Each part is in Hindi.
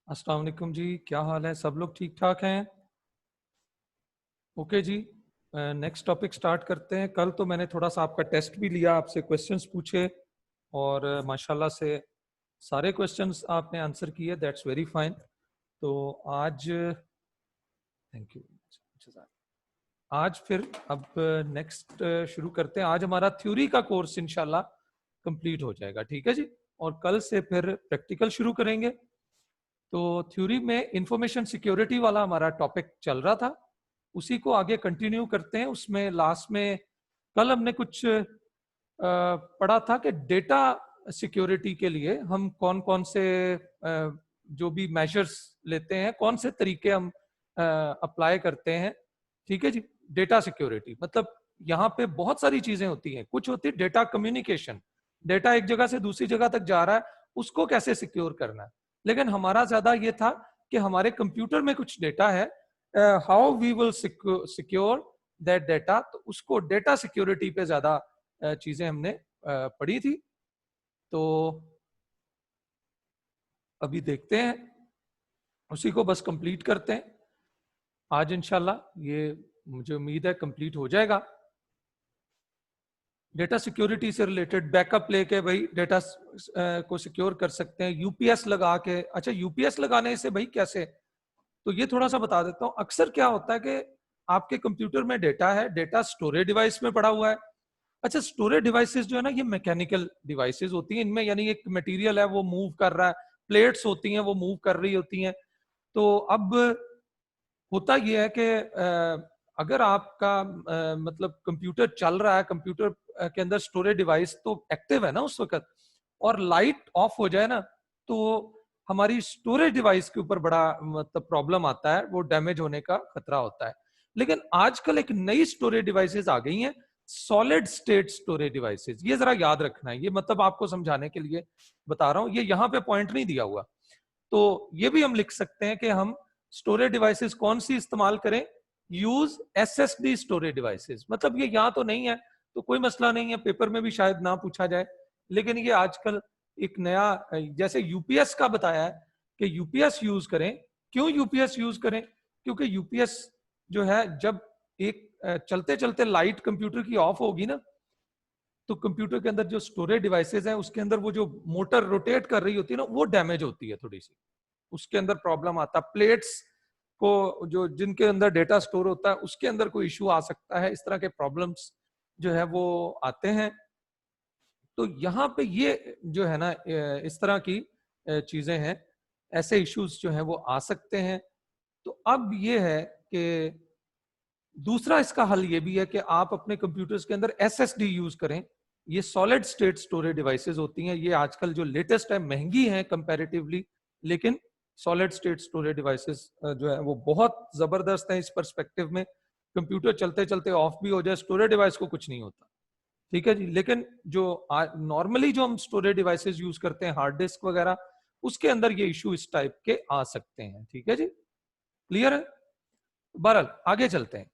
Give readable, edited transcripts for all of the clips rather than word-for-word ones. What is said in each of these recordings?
अस्सलाम वालेकुम जी, क्या हाल है? सब लोग ठीक ठाक हैं? ओके जी, नेक्स्ट टॉपिक स्टार्ट करते हैं। कल तो मैंने थोड़ा सा आपका टेस्ट भी लिया, आपसे क्वेश्चंस पूछे और माशाल्लाह से सारे क्वेश्चंस आपने आंसर किए, दैट्स वेरी फाइन। तो आज थैंक यू। आज फिर अब नेक्स्ट शुरू करते हैं। आज हमारा थ्योरी का कोर्स इंशाल्लाह कंप्लीट हो जाएगा, ठीक है जी। और कल से फिर प्रैक्टिकल शुरू करेंगे। तो थ्योरी में इंफॉर्मेशन सिक्योरिटी वाला हमारा टॉपिक चल रहा था, उसी को आगे कंटिन्यू करते हैं। उसमें लास्ट में कल हमने कुछ पढ़ा था कि डेटा सिक्योरिटी के लिए हम कौन कौन से जो भी मेजर्स लेते हैं, कौन से तरीके हम अप्लाई करते हैं, ठीक है जी। डेटा सिक्योरिटी मतलब यहाँ पे बहुत सारी चीजें होती हैं। कुछ होती है डेटा कम्युनिकेशन, डेटा एक जगह से दूसरी जगह तक जा रहा है, उसको कैसे सिक्योर करना है। लेकिन हमारा ज्यादा ये था कि हमारे कंप्यूटर में कुछ डेटा है, how we will secure that data. तो उसको डेटा सिक्योरिटी पे ज्यादा चीजें हमने पढ़ी थी। तो अभी देखते हैं, उसी को बस कंप्लीट करते हैं आज इंशाल्लाह। ये मुझे उम्मीद है कंप्लीट हो जाएगा। डेटा सिक्योरिटी से रिलेटेड बैकअप लेके भाई डेटा को सिक्योर कर सकते हैं यूपीएस लगा के। अच्छा, यूपीएस लगाने से भाई कैसे, तो ये थोड़ा सा बता देता हूँ। अक्सर क्या होता है कि आपके कंप्यूटर में डेटा है, डेटा स्टोरेज डिवाइस में पड़ा हुआ है। अच्छा, स्टोरेज डिवाइसेस जो है ना, ये मैकेनिकल डिवाइसेस होती हैं। इनमें यानी एक मटेरियल है वो मूव कर रहा है, प्लेट्स होती हैं वो मूव कर रही होती हैं। तो अब होता ये है कि अगर आपका मतलब कंप्यूटर चल रहा है, कंप्यूटर के अंदर स्टोरेज डिवाइस तो एक्टिव है ना उस वक्त, और लाइट ऑफ हो जाए ना, तो हमारी स्टोरेज डिवाइस के ऊपर बड़ा मतलब प्रॉब्लम आता है, वो डैमेज होने का खतरा होता है। लेकिन आजकल एक नई स्टोरेज डिवाइसेस आ गई हैं, सॉलिड स्टेट स्टोरेज डिवाइसेस। ये जरा याद रखना है, ये मतलब आपको समझाने के लिए बता रहा हूं, ये यहाँ पे पॉइंट नहीं दिया हुआ। तो ये भी हम लिख सकते हैं कि हम स्टोरेज डिवाइसेस कौन सी इस्तेमाल करें। यूज एसएसडी स्टोरेज डिवाइसेस, मतलब ये यहाँ तो नहीं है तो कोई मसला नहीं है, पेपर में भी शायद ना पूछा जाए। लेकिन ये आजकल एक नया, जैसे यूपीएस का बताया है कि यूपीएस यूज करें। क्यों यूपीएस यूज करें? क्योंकि यूपीएस जो है, जब एक चलते चलते लाइट कंप्यूटर की ऑफ होगी ना, तो कंप्यूटर के अंदर जो स्टोरेज डिवाइसेस हैं उसके अंदर वो जो मोटर रोटेट कर रही होती है ना, वो डैमेज होती है थोड़ी सी, उसके अंदर प्रॉब्लम आता है। प्लेट्स को जो जिनके अंदर डेटा स्टोर होता है उसके अंदर कोई इशू आ सकता है, इस तरह के प्रॉब्लम्स जो है वो आते हैं। तो यहाँ पे ये जो है ना, इस तरह की चीजें हैं, ऐसे इश्यूज जो हैं वो आ सकते हैं। तो अब ये है कि दूसरा इसका हल ये भी है कि आप अपने कंप्यूटर्स के अंदर एसएसडी यूज करें। ये सॉलिड स्टेट स्टोरेज डिवाइसेस होती हैं, ये आजकल जो लेटेस्ट है, महंगी हैं कंपैरेटिवली, लेकिन सॉलिड स्टेट स्टोरेज डिवाइसेस जो है वो बहुत जबरदस्त है इस पर्सपेक्टिव में। कंप्यूटर चलते चलते ऑफ भी हो जाए, स्टोरेज डिवाइस को कुछ नहीं होता, ठीक है जी। लेकिन जो नॉर्मली जो हम स्टोरेज डिवाइसेस यूज करते हैं, हार्ड डिस्क वगैरह, उसके अंदर ये इशू इस टाइप के आ सकते हैं, ठीक है जी। क्लियर है? बहरहाल आगे चलते हैं।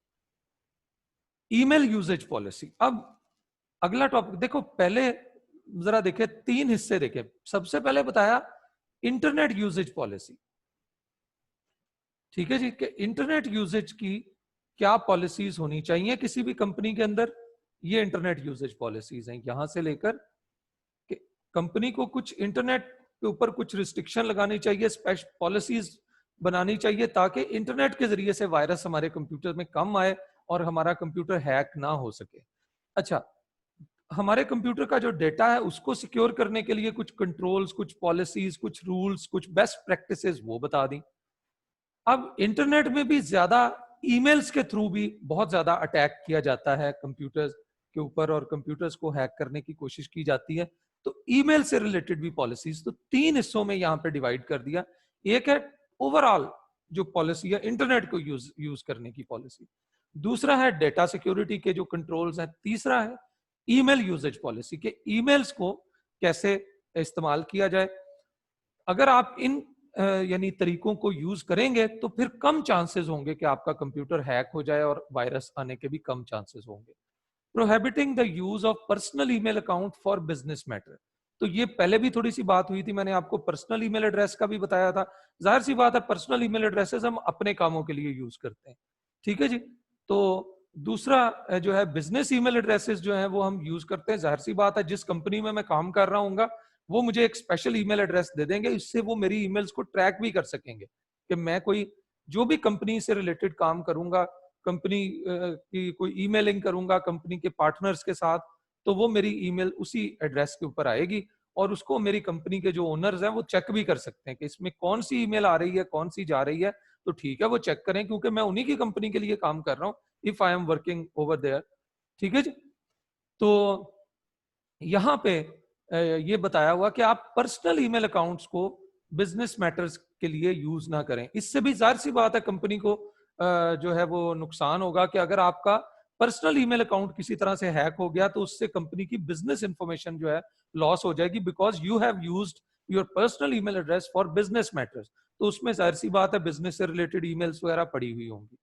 Email usage policy. अब अगला टॉपिक देखो, पहले जरा देखे, तीन हिस्से देखे। सबसे पहले बताया इंटरनेट यूजेज पॉलिसी, ठीक है जी, कि इंटरनेट यूजेज की क्या पॉलिसीज होनी चाहिए किसी भी कंपनी के अंदर। ये इंटरनेट यूजेज पॉलिसीज हैं, यहां से लेकर कि कंपनी को कुछ इंटरनेट के ऊपर कुछ रिस्ट्रिक्शन लगानी चाहिए, स्पेशल पॉलिसीज बनानी चाहिए, ताकि इंटरनेट के जरिए से वायरस हमारे कंप्यूटर में कम आए और हमारा कंप्यूटर हैक ना हो सके। अच्छा, हमारे कंप्यूटर का जो डेटा है उसको सिक्योर करने के लिए कुछ कंट्रोल्स, कुछ पॉलिसीज, कुछ रूल्स, कुछ बेस्ट प्रैक्टिसेस वो बता दी। अब इंटरनेट में भी ज्यादा ईमेल्स के थ्रू भी बहुत ज्यादा अटैक किया जाता है कंप्यूटर्स के ऊपर, और कंप्यूटर्स को हैक करने की कोशिश की जाती है। तो ईमेल से रिलेटेड भी पॉलिसीज तो तीन हिस्सों में यहां पे डिवाइड कर दिया। एक है ओवरऑल जो पॉलिसी है इंटरनेट को यूज करने की पॉलिसी, दूसरा है डेटा सिक्योरिटी के जो कंट्रोल्स हैं, तीसरा है ईमेल यूजेज पॉलिसी के ईमेल्स को कैसे इस्तेमाल किया जाए। अगर आप इन यानी तरीकों को यूज करेंगे तो फिर कम चांसेस होंगे कि आपका कंप्यूटर हैक हो जाए, और वायरस आने के भी कम चांसेस होंगे। Prohibiting the use of personal email account for business matter. तो ये पहले भी थोड़ी सी बात हुई थी, मैंने आपको पर्सनल ईमेल एड्रेस का भी बताया था। जाहिर सी बात है पर्सनल ईमेल एड्रेसेस हम अपने कामों के लिए यूज करते हैं, ठीक है जी। तो दूसरा जो है बिजनेस ईमेल एड्रेसेस जो है वो हम यूज करते हैं। जाहिर सी बात है जिस कंपनी में मैं काम कर रहा हूँ वो मुझे एक स्पेशल ईमेल एड्रेस दे देंगे, इससे वो मेरी ईमेल्स को ट्रैक भी कर सकेंगे कि मैं कोई जो भी कंपनी से रिलेटेड काम करूंगा, कंपनी की कोई ईमेलिंग करूंगा कंपनी के पार्टनर्स के साथ, तो वो मेरी ईमेल उसी एड्रेस के ऊपर आएगी और उसको मेरी कंपनी के जो ओनर्स हैं वो चेक भी कर सकते हैं कि इसमें कौन सी ईमेल आ रही है, कौन सी जा रही है। तो ठीक है, वो चेक करें क्योंकि मैं उन्हीं की कंपनी के लिए काम कर रहा हूँ, if I am working over there, ठीक है जी। तो यहाँ पे ये बताया हुआ कि आप पर्सनल ईमेल अकाउंट्स को बिजनेस मैटर्स के लिए यूज ना करें। इससे भी जाहिर सी बात है कंपनी को जो है वो नुकसान होगा कि अगर आपका पर्सनल ईमेल अकाउंट किसी तरह से हैक हो गया तो उससे कंपनी की बिजनेस इंफॉर्मेशन जो है लॉस हो जाएगी, because you have used your personal email address for business matters. तो उसमें जाहिर सी बात है बिजनेस से रिलेटेड ईमेल्स वगैरह पड़ी हुई होंगी।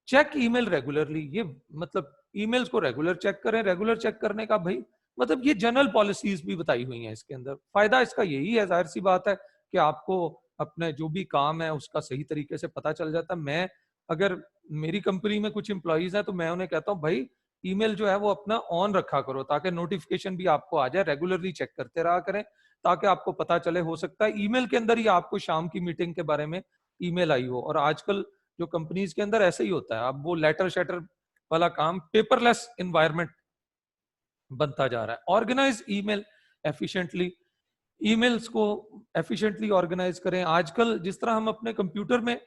चेक ईमेल रेगुलरली, ये मतलब ईमेल्स को रेगुलर चेक करें। रेगुलर चेक करने का भाई मतलब ये जनरल पॉलिसीज भी बताई हुई हैं इसके अंदर। फायदा इसका यही है, जाहिर सी बात है कि आपको अपने जो भी काम है उसका सही तरीके से पता चल जाता है। मैं अगर मेरी कंपनी में कुछ एम्प्लॉइज हैं तो मैं उन्हें कहता हूँ भाई ईमेल जो है वो अपना ऑन रखा करो ताकि नोटिफिकेशन भी आपको आ जाए, रेगुलरली चेक करते रहा करें ताकि आपको पता चले। हो सकता है ईमेल के अंदर ही आपको शाम की मीटिंग के बारे में ईमेल आई हो, और आजकल जो कंपनीज के अंदर ऐसे ही होता है, अब वो लेटर शेटर वाला काम, पेपरलेस इन्वायरमेंट बनता जा रहा है। ऑर्गेनाइज ईमेल एफिशिएंटली, ईमेल्स को एफिशिएंटली ऑर्गेनाइज करें। आजकल जिस तरह हम अपने कंप्यूटर में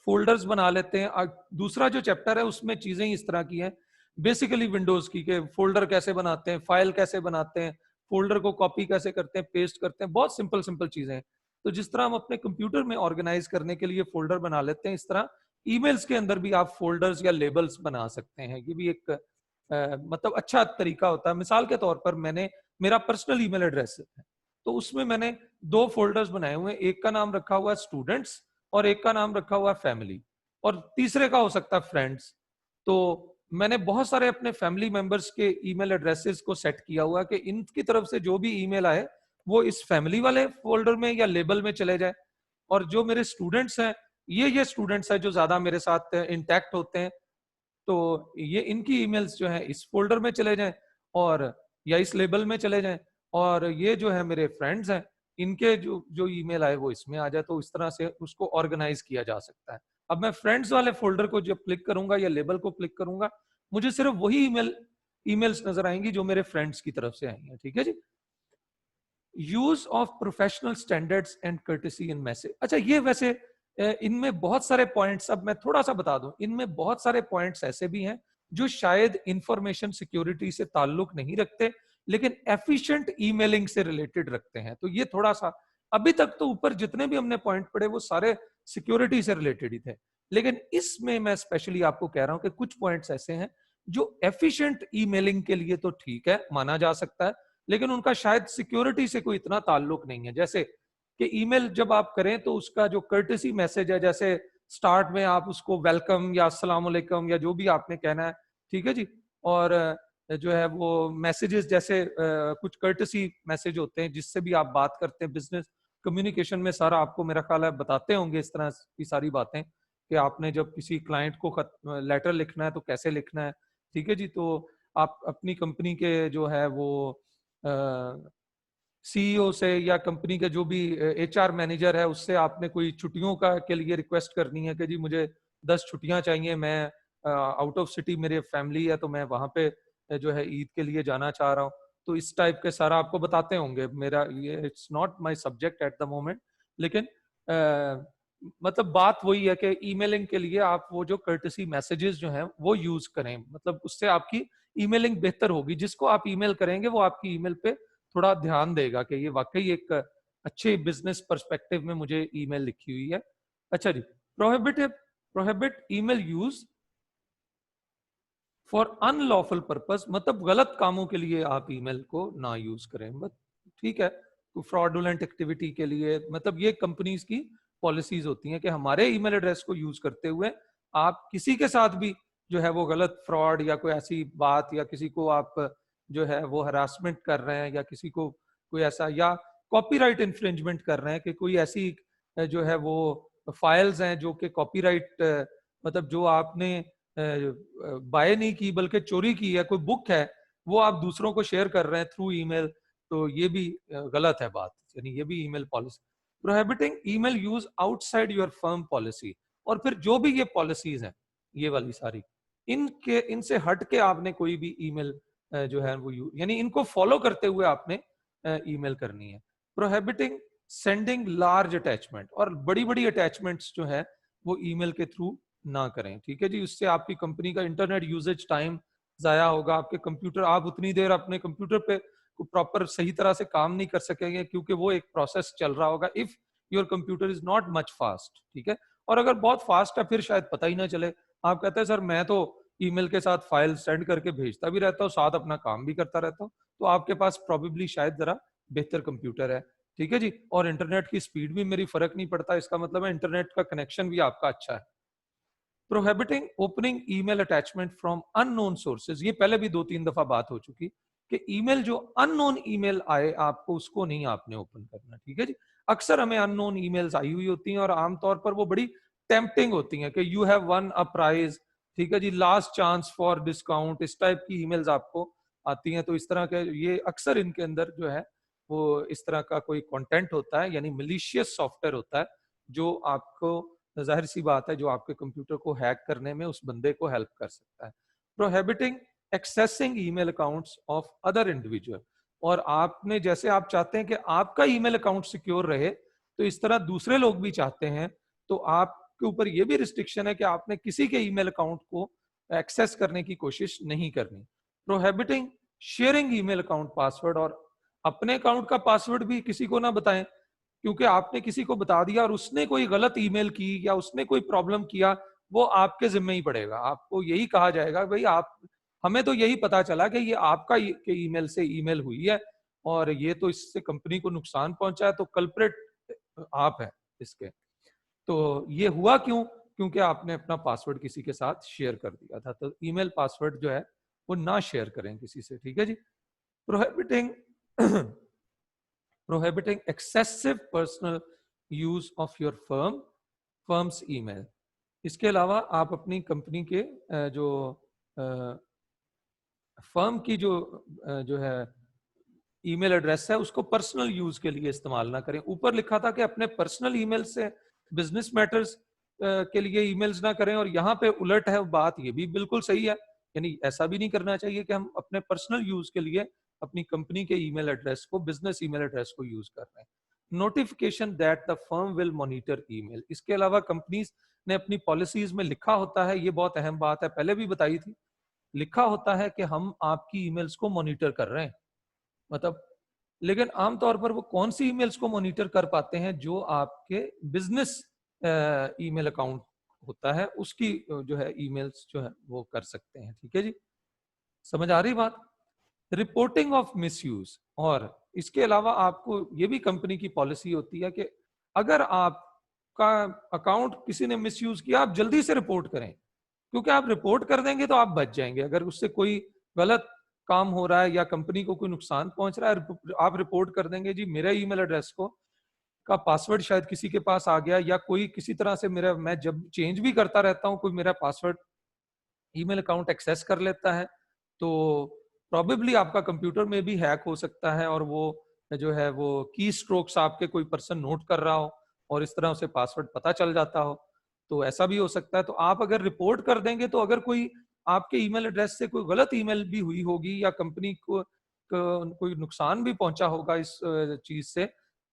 फोल्डर्स बना लेते हैं, दूसरा जो चैप्टर है उसमें चीजें ही इस तरह की हैं बेसिकली विंडोज की, के फोल्डर कैसे बनाते हैं, फाइल कैसे बनाते हैं, फोल्डर को कॉपी कैसे करते हैं, पेस्ट करते हैं, बहुत सिंपल सिंपल चीजें हैं। तो जिस तरह हम अपने कंप्यूटर में ऑर्गेनाइज करने के लिए फोल्डर बना लेते हैं, इस तरह ईमेल्स के अंदर भी आप फोल्डर्स या लेबल्स बना सकते हैं। ये भी एक मतलब अच्छा तरीका होता है। मिसाल के तौर पर मैंने मेरा पर्सनल ईमेल एड्रेस है तो उसमें मैंने दो फोल्डर्स बनाए हुए हैं, एक का नाम रखा हुआ है स्टूडेंट्स और एक का नाम रखा हुआ है फैमिली, और तीसरे का हो सकता है फ्रेंड्स। तो मैंने बहुत सारे अपने फैमिली मेंबर्स के ईमेल एड्रेसेस को सेट किया हुआ कि इनकी तरफ से जो भी ईमेल आए वो इस फैमिली वाले फोल्डर में या लेबल में चले जाए, और जो मेरे स्टूडेंट्स हैं ये स्टूडेंट्स हैं जो ज्यादा मेरे साथ इंटैक्ट होते हैं, तो ये इनकी ईमेल्स जो है इस फोल्डर में चले जाएं और या इस लेबल में चले जाएं, और ये जो है मेरे फ्रेंड्स हैं इनके जो जो ईमेल आए वो इसमें आ जाए। तो इस तरह से उसको ऑर्गेनाइज किया जा सकता है। अब मैं फ्रेंड्स वाले फोल्डर को जब क्लिक करूंगा या लेबल को क्लिक करूंगा, मुझे सिर्फ वही ईमेल्स नजर आएंगी जो मेरे फ्रेंड्स की तरफ से आई हैं, ठीक है जी। Use of professional standards and courtesy in message. अच्छा, ये वैसे इनमें बहुत सारे पॉइंट्स, अब मैं थोड़ा सा बता दूं, इनमें बहुत सारे पॉइंट्स ऐसे भी हैं जो शायद इंफॉर्मेशन सिक्योरिटी से ताल्लुक नहीं रखते लेकिन एफिशिएंट ईमेलिंग से रिलेटेड रखते हैं। तो ये थोड़ा सा, अभी तक तो ऊपर जितने भी हमने पॉइंट पढ़े वो सारे सिक्योरिटी से रिलेटेड ही थे, लेकिन इसमें मैं स्पेशली आपको कह रहा हूं कि कुछ पॉइंट्स ऐसे हैं जो एफिशिएंट ईमेलिंग के लिए तो ठीक है, माना जा सकता है, लेकिन उनका शायद सिक्योरिटी से कोई इतना ताल्लुक नहीं है। जैसे कि ईमेल जब आप करें तो उसका जो कर्टेसी मैसेज है, जैसे स्टार्ट में आप उसको वेलकम या अस्सलाम वालेकुम या जो भी आपने कहना है, ठीक है जी, और जो है वो मैसेजेस जैसे कुछ कर्टेसी मैसेज होते हैं जिससे भी आप बात करते हैं बिजनेस कम्युनिकेशन में, सारा आपको मेरा ख्याल है बताते होंगे इस तरह की सारी बातें कि आपने जब किसी क्लाइंट को लेटर लिखना है तो कैसे लिखना है, ठीक है जी। तो आप अपनी कंपनी के जो है वो सीईओ से या कंपनी के जो भी एचआर मैनेजर है उससे आपने कोई छुट्टियों का के लिए रिक्वेस्ट करनी है कि जी मुझे 10 छुट्टियां चाहिए, मैं आउट ऑफ सिटी मेरी फैमिली है तो मैं वहां पे जो है ईद के लिए जाना चाह रहा हूँ, तो इस टाइप के सारा आपको बताते होंगे। मेरा ये it's not my subject at the moment, लेकिन मतलब बात वही है कि ईमेलिंग के लिए आप वो जो कर्टेसी मैसेजेस जो हैं वो यूज करें, मतलब उससे आपकी ईमेलिंग बेहतर होगी। जिसको आप ईमेल करेंगे वो आपकी ईमेल पे थोड़ा ध्यान देगा कि ये वाकई एक अच्छे बिजनेस पर्सपेक्टिव में मुझे ईमेल लिखी हुई है। अच्छा जी, prohibit email use for unlawful purpose, मतलब गलत कामों के लिए आप ईमेल को ना यूज करें, बस ठीक है। तो फ्रॉडुलेंट एक्टिविटी के लिए, मतलब ये कंपनीज की पॉलिसीज होती हैं कि हमारे ईमेल एड्रेस को यूज करते हुए आप किसी के साथ भी जो है वो गलत फ्रॉड या कोई ऐसी बात, या किसी को आप जो है वो हरासमेंट कर रहे हैं या किसी को कोई ऐसा, या कॉपीराइट इन्फ्रिंजमेंट कर रहे हैं कि कोई ऐसी जो है वो फाइल्स हैं जो कि कॉपीराइट, मतलब जो आपने बाय नहीं की बल्कि चोरी की है, कोई बुक है वो आप दूसरों को शेयर कर रहे हैं थ्रू ईमेल, तो ये भी गलत है बात, यानी ये भी email policy. Prohibiting email use outside your firm policy, और फिर जो भी ये पॉलिसीज हैं ये वाली सारी, इनसे हट के आपने कोई भी ईमेल जो है वो यानी इनको फॉलो करते हुए आपने ईमेल करनी है। प्रोहिबिटिंग सेंडिंग लार्ज अटैचमेंट, और बड़ी बड़ी अटैचमेंट्स जो है वो ईमेल के थ्रू ना करें, ठीक है जी। उससे आपकी कंपनी का इंटरनेट यूजेज टाइम जाया होगा, आपके कंप्यूटर, आप उतनी देर अपने कंप्यूटर पे प्रॉपर सही तरह से काम नहीं कर सकेंगे क्योंकि वो एक प्रोसेस चल रहा होगा, if your computer is not much fast, ठीक है। और अगर बहुत फास्ट है फिर शायद पता ही ना चले, आप कहते हैं सर मैं तो ईमेल के साथ फाइल सेंड करके भेजता भी रहता हूँ, साथ अपना काम भी करता रहता हूँ, तो आपके पास प्रॉबेबली शायद जरा बेहतर कंप्यूटर है, ठीक है जी। और इंटरनेट की स्पीड भी मेरी फर्क नहीं पड़ता, इसका मतलब है इंटरनेट का कनेक्शन भी आपका अच्छा है। Prohibiting opening email attachment from unknown sources, ये पहले भी 2-3 दफा बात हो चुकी कि ईमेल जो अननोन ईमेल आए आपको उसको नहीं आपने ओपन करना, ठीक है जी। अक्सर हमें अननोन ईमेल्स आई हुई होती हैं और आमतौर पर वो बड़ी टेम्पटिंग होती हैं कि you have won a prize, ठीक है जी, लास्ट चांस फॉर डिस्काउंट, इस टाइप की ईमेल्स आपको आती हैं। तो इस तरह के ये अक्सर इनके अंदर जो है वो इस तरह का कोई कंटेंट होता है, यानी मिलिशियस सॉफ्टवेयर होता है जो आपको, जाहिर सी बात है, जो आपके कंप्यूटर को हैक करने में उस बंदे को हेल्प कर सकता है। Prohibiting accessing email accounts of other individual, और आपने जैसे आप चाहते हैं कि आपका ईमेल अकाउंट सिक्योर रहे, तो इस तरह दूसरे लोग भी चाहते हैं, तो आपके ऊपर यह भी रिस्ट्रिक्शन है कि आपने किसी के ईमेल अकाउंट को एक्सेस करने की कोशिश नहीं करनी। Prohibiting sharing email account password, और अपने अकाउंट का पासवर्ड भी किसी को ना बताएं, क्योंकि आपने किसी को बता दिया और उसने कोई गलत ईमेल की या उसने कोई प्रॉब्लम किया, वो आपके जिम्मे ही पड़ेगा। आपको यही कहा जाएगा भाई आप, हमें तो यही पता चला कि ये आपका के ईमेल से ईमेल हुई है और ये तो इससे कंपनी को नुकसान पहुंचा है, तो कल्प्रेट आप है इसके। तो ये हुआ क्यों? क्योंकि आपने अपना पासवर्ड किसी के साथ शेयर कर दिया था। तो ईमेल पासवर्ड जो है वो ना शेयर करें किसी से, ठीक है जी। Prohibiting prohibiting excessive personal use of your firm's email, इसके अलावा आप अपनी कंपनी के जो फर्म की जो है ईमेल एड्रेस है उसको पर्सनल यूज के लिए इस्तेमाल ना करें। ऊपर लिखा था कि अपने पर्सनल ईमेल से बिजनेस मैटर्स के लिए ईमेल्स ना करें, और यहाँ पे उलट है बात, ये भी बिल्कुल सही है, यानी ऐसा भी नहीं करना चाहिए कि हम अपने पर्सनल यूज के लिए अपनी कंपनी के ईमेल एड्रेस को, बिजनेस ईमेल एड्रेस को यूज कर रहे हैं। Notification that the firm will monitor email, इसके अलावा कंपनीज ने अपनी पॉलिसीज में लिखा होता है, ये बहुत अहम बात है, पहले भी बताई थी, लिखा होता है कि हम आपकी ईमेल्स को मॉनिटर कर रहे हैं, मतलब, लेकिन आमतौर पर वो कौन सी ईमेल्स को मॉनिटर कर पाते हैं? जो आपके बिजनेस ईमेल अकाउंट होता है उसकी जो है ईमेल्स जो है वो कर सकते हैं, ठीक है जी। समझ आ रही बात? रिपोर्टिंग ऑफ मिसयूज, और इसके अलावा आपको ये भी कंपनी की पॉलिसी होती है कि अगर आपका अकाउंट किसी ने मिसयूज किया, आप जल्दी से रिपोर्ट करें, क्योंकि आप रिपोर्ट कर देंगे तो आप बच जाएंगे। अगर उससे कोई गलत काम हो रहा है या कंपनी को कोई नुकसान पहुंच रहा है, आप रिपोर्ट कर देंगे जी मेरा ईमेल एड्रेस को का पासवर्ड शायद किसी के पास आ गया, या कोई किसी तरह से मेरा, मैं जब चेंज भी करता रहता हूं, कोई मेरा पासवर्ड ईमेल अकाउंट एक्सेस कर लेता है, तो प्रॉबेबली आपका कंप्यूटर में भी हैक हो सकता है, और वो जो है वो की स्ट्रोक्स आपके कोई पर्सन नोट कर रहा हो और इस तरह उसे पासवर्ड पता चल जाता हो, तो ऐसा भी हो सकता है। तो आप अगर रिपोर्ट कर देंगे, तो अगर कोई आपके ईमेल एड्रेस से कोई गलत ईमेल भी हुई होगी या कंपनी को कोई नुकसान भी पहुंचा होगा इस चीज से,